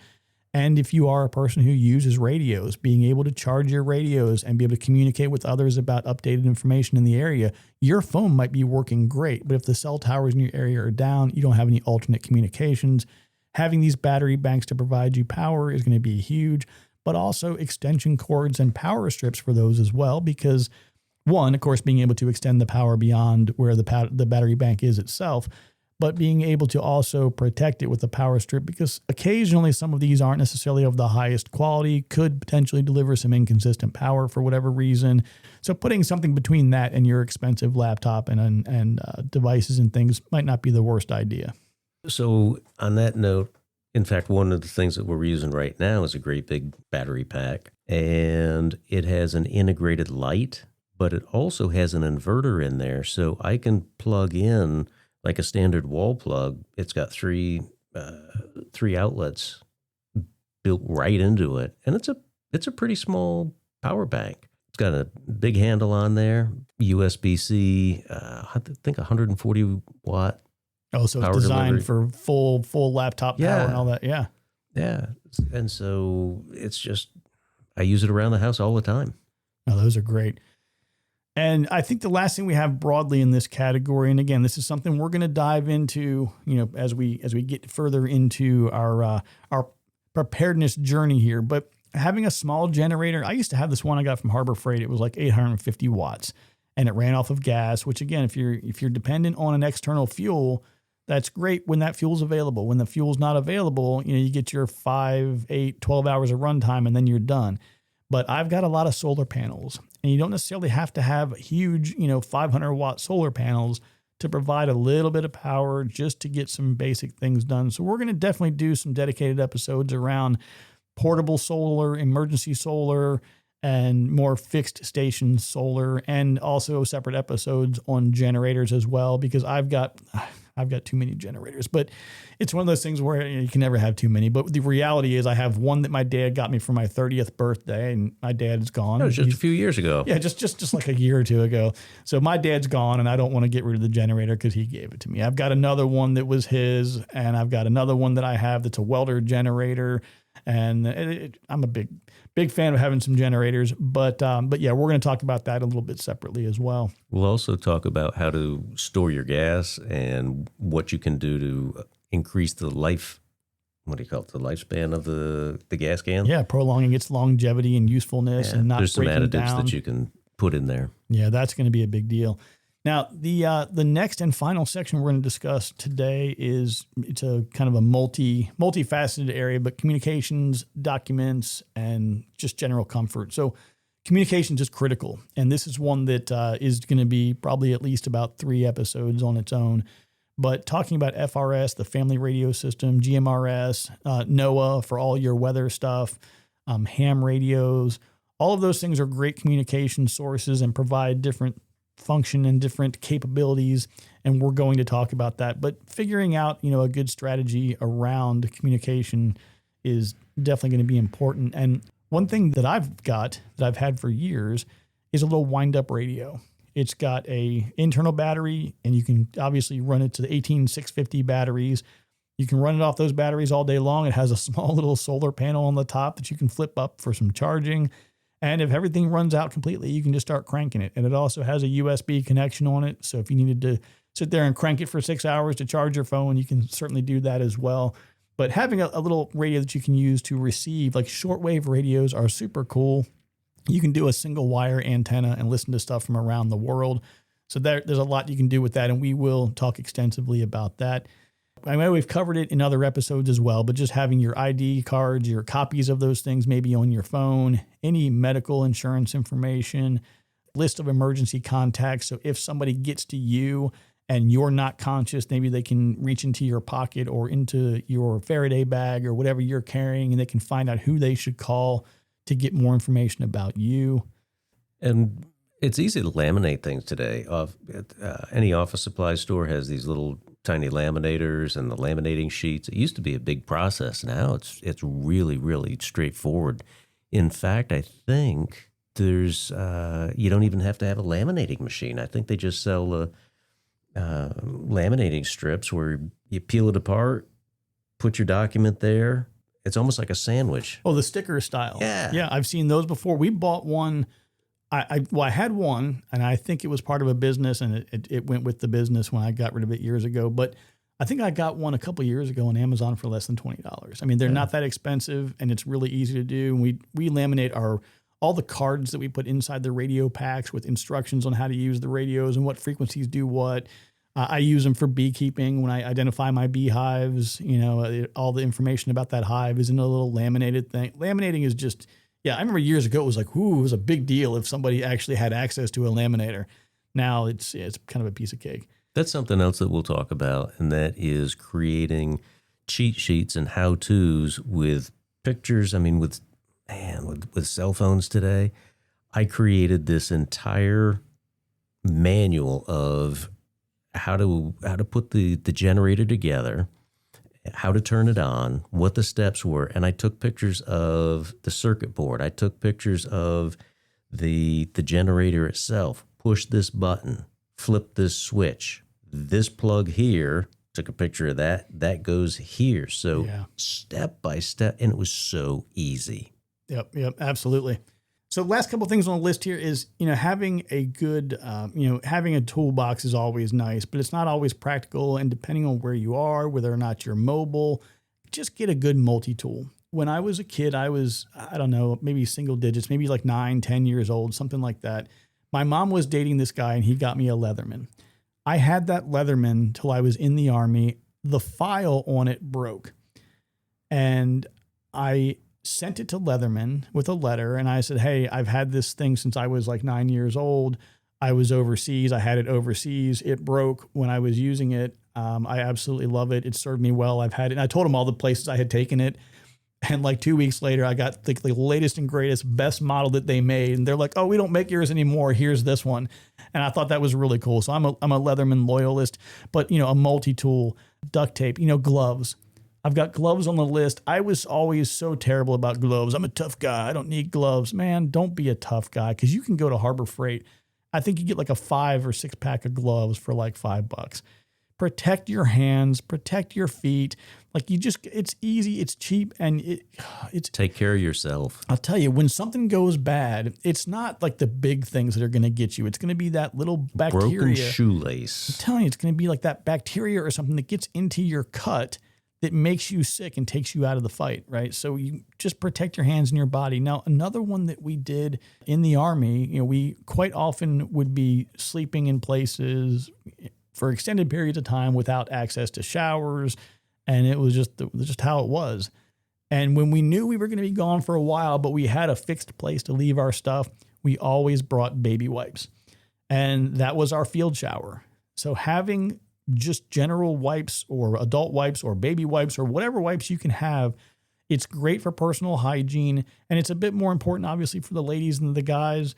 And if you are a person who uses radios, being able to charge your radios and be able to communicate with others about updated information in the area, your phone might be working great. But if the cell towers in your area are down, you don't have any alternate communications. Having these battery banks to provide you power is going to be huge, but also extension cords and power strips for those as well. Because one, of course, being able to extend the power beyond where the battery bank is itself, but being able to also protect it with a power strip, because occasionally some of these aren't necessarily of the highest quality, could potentially deliver some inconsistent power for whatever reason. So putting something between that and your expensive laptop and devices and things might not be the worst idea. So on that note, in fact, one of the things that we're using right now is a great big battery pack, and it has an integrated light, but it also has an inverter in there. So I can plug in like a standard wall plug. It's got three outlets built right into it, and it's a pretty small power bank. It's got a big handle on there, USB-C, I think 140 watt. Oh, so it's designed for full laptop power and all that. Yeah. Yeah. And so it's just, I use it around the house all the time. Oh, those are great. And I think the last thing we have broadly in this category, and again, this is something we're going to dive into, as we get further into our preparedness journey here. But having a small generator, I used to have this one I got from Harbor Freight. It was like 850 watts, and it ran off of gas. Which again, if you're dependent on an external fuel, that's great when that fuel's available. When the fuel's not available, you get your 5, 8, 12 hours of runtime, and then you're done. But I've got a lot of solar panels, and you don't necessarily have to have huge, 500 watt solar panels to provide a little bit of power just to get some basic things done. So we're going to definitely do some dedicated episodes around portable solar, emergency solar, and more fixed station solar, and also separate episodes on generators as well, because I've got too many generators. But it's one of those things where you can never have too many. But the reality is I have one that my dad got me for my 30th birthday, and my dad's gone. That was just a few years ago. Yeah, just like a year or two ago. So my dad's gone, and I don't want to get rid of the generator because he gave it to me. I've got another one that was his, and I've got another one that I have that's a welder generator. And I'm a big fan of having some generators, but yeah, we're going to talk about that a little bit separately as well. We'll also talk about how to store your gas and what you can do to increase the lifespan of the gas can. Yeah, prolonging its longevity and usefulness, and not breaking down. There's some additives that you can put in there. Yeah, that's going to be a big deal. Now, the next and final section we're going to discuss today it's a kind of a multifaceted area, but communications, documents, and just general comfort. So communications is critical, and this is one that is going to be probably at least about 3 episodes on its own. But talking about FRS, the family radio system, GMRS, NOAA for all your weather stuff, ham radios, all of those things are great communication sources and provide different function and different capabilities, and we're going to talk about that. But figuring out, a good strategy around communication is definitely going to be important. And one thing that I've had for years is a little wind-up radio. It's got a internal battery, and you can obviously run it to the 18650 batteries. You can run it off those batteries all day long. It has a small little solar panel on the top that you can flip up for some charging. And if everything runs out completely, you can just start cranking it. And it also has a USB connection on it. So if you needed to sit there and crank it for 6 hours to charge your phone, you can certainly do that as well. But having a little radio that you can use to receive, like shortwave radios, are super cool. You can do a single wire antenna and listen to stuff from around the world. So there's a lot you can do with that, and we will talk extensively about that. I know we've covered it in other episodes as well, but just having your ID cards, your copies of those things maybe on your phone, any medical insurance information, list of emergency contacts. So if somebody gets to you and you're not conscious, maybe they can reach into your pocket or into your Faraday bag or whatever you're carrying, and they can find out who they should call to get more information about you. And it's easy to laminate things today. Any office supply store has these little tiny laminators and the laminating sheets. It used to be a big process. Now it's really, really straightforward. In fact, I think there's you don't even have to have a laminating machine. I think they just sell laminating strips where you peel it apart, put your document there. It's almost like a sandwich. Oh, the sticker style. Yeah. I've seen those before. We bought one. I had one, and I think it was part of a business, and it went with the business when I got rid of it years ago. But I think I got one a couple of years ago on Amazon for less than $20. I mean, they're not that expensive, and it's really easy to do. And we laminate all the cards that we put inside the radio packs with instructions on how to use the radios and what frequencies do what. I use them for beekeeping when I identify my beehives. All the information about that hive is in a little laminated thing. Laminating is just... Yeah, I remember years ago it was like, it was a big deal if somebody actually had access to a laminator. Now it's kind of a piece of cake. That's something else that we'll talk about, and that is creating cheat sheets and how-tos with pictures. I mean, with cell phones today, I created this entire manual of how to put the generator together, how to turn it on, what the steps were. And I took pictures of the circuit board. I took pictures of the generator itself. Push this button, flip this switch, this plug here, took a picture of that. That goes here. So step by step. And it was so easy. Yep, absolutely. So last couple of things on the list here is, having a good, having a toolbox is always nice, but it's not always practical. And depending on where you are, whether or not you're mobile, just get a good multi-tool. When I was a kid, I was, I don't know, maybe single digits, maybe like 9, 10 years old, something like that. My mom was dating this guy and he got me a Leatherman. I had that Leatherman till I was in the Army. The file on it broke. And I sent it to Leatherman with a letter, and I said, hey, I've had this thing since I was like 9 years old. I was overseas. I had it overseas. It broke when I was using it. I absolutely love it. It served me well. I've had it. And I told him all the places I had taken it. And like 2 weeks later, I got the latest and greatest, best model that they made. And they're like, oh, we don't make yours anymore. Here's this one. And I thought that was really cool. So I'm a Leatherman loyalist, but a multi-tool, duct tape, gloves. I've got gloves on the list. I was always so terrible about gloves. I'm a tough guy. I don't need gloves. Man, don't be a tough guy, because you can go to Harbor Freight. I think you get like a 5 or 6 pack of gloves for like $5. Protect your hands, protect your feet. Like it's easy, it's cheap, and it's take care of yourself. I'll tell you, when something goes bad, it's not like the big things that are going to get you. It's going to be that little bacteria. Broken shoelace. I'm telling you, it's going to be like that bacteria or something that gets into your cut that makes you sick and takes you out of the fight, right? So you just protect your hands and your body. Now, another one that we did in the Army, we quite often would be sleeping in places for extended periods of time without access to showers, and it was just how it was. And when we knew we were going to be gone for a while, but we had a fixed place to leave our stuff, we always brought baby wipes. And that was our field shower. So having just general wipes or adult wipes or baby wipes or whatever wipes you can have, it's great for personal hygiene. And it's a bit more important, obviously, for the ladies than the guys.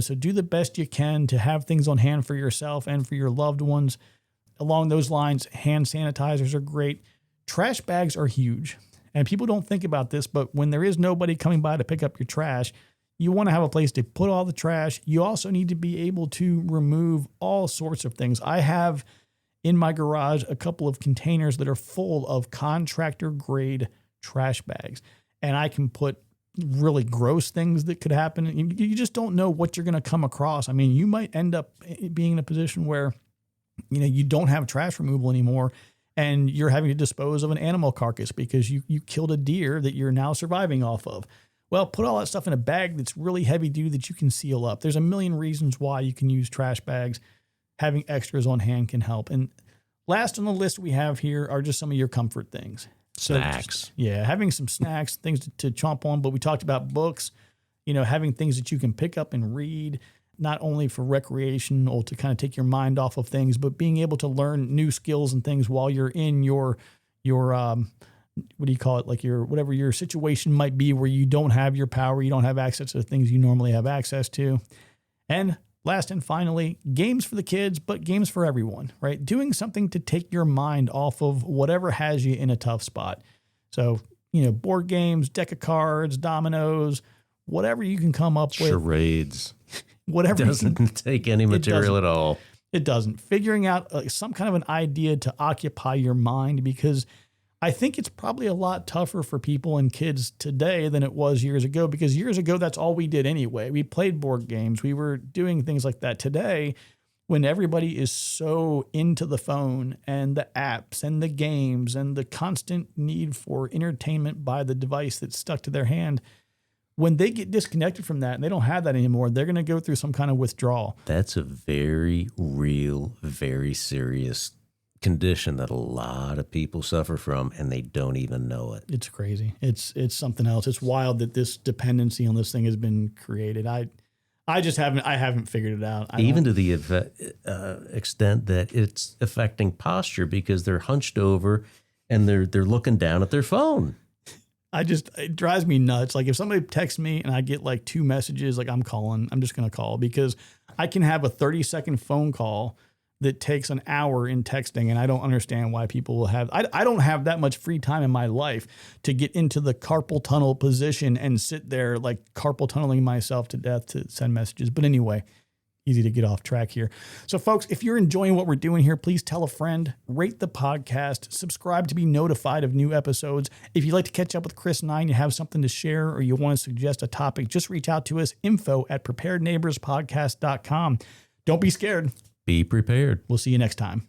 So do the best you can to have things on hand for yourself and for your loved ones. Along those lines, hand sanitizers are great. Trash bags are huge. And people don't think about this, but when there is nobody coming by to pick up your trash, you want to have a place to put all the trash. You also need to be able to remove all sorts of things. I have in my garage a couple of containers that are full of contractor grade trash bags. And I can put really gross things that could happen. You just don't know what you're going to come across. I mean, you might end up being in a position where, you don't have trash removal anymore, and you're having to dispose of an animal carcass because you killed a deer that you're now surviving off of. Well, put all that stuff in a bag that's really heavy duty that you can seal up. There's a million reasons why you can use trash bags. having extras on hand can help. And last on the list we have here are just some of your comfort things. So Snacks. having some snacks, things to chomp on. But we talked about books, having things that you can pick up and read, not only for recreation or to kind of take your mind off of things, but being able to learn new skills and things while you're in your what do you call it? Like whatever your situation might be where you don't have your power, you don't have access to the things you normally have access to. And last and finally, games for the kids, but games for everyone, right? Doing something to take your mind off of whatever has you in a tough spot. So, board games, deck of cards, dominoes, whatever you can come up with. Charades. Whatever. Doesn't take any material at all. It doesn't. Figuring out some kind of an idea to occupy your mind, because I think it's probably a lot tougher for people and kids today than it was years ago, because years ago, that's all we did anyway. We played board games. We were doing things like that. Today, when everybody is so into the phone and the apps and the games and the constant need for entertainment by the device that's stuck to their hand, when they get disconnected from that and they don't have that anymore, they're going to go through some kind of withdrawal. That's a very real, very serious condition that a lot of people suffer from, and they don't even know it. It's crazy. It's something else. It's wild that this dependency on this thing has been created. I haven't figured it out. Even to the extent that it's affecting posture, because they're hunched over and they're looking down at their phone. It drives me nuts. Like if somebody texts me and I get like 2 messages, like I'm just going to call, because I can have a 30-second phone call that takes an hour in texting. And I don't understand why people will have, I don't have that much free time in my life to get into the carpal tunnel position and sit there like carpal tunneling myself to death to send messages. But anyway, easy to get off track here. So folks, if you're enjoying what we're doing here, please tell a friend, rate the podcast, subscribe to be notified of new episodes. If you'd like to catch up with Chris and I and you have something to share, or you want to suggest a topic, just reach out to us, info@preparedneighborspodcast.com. Don't be scared. Be prepared. We'll see you next time.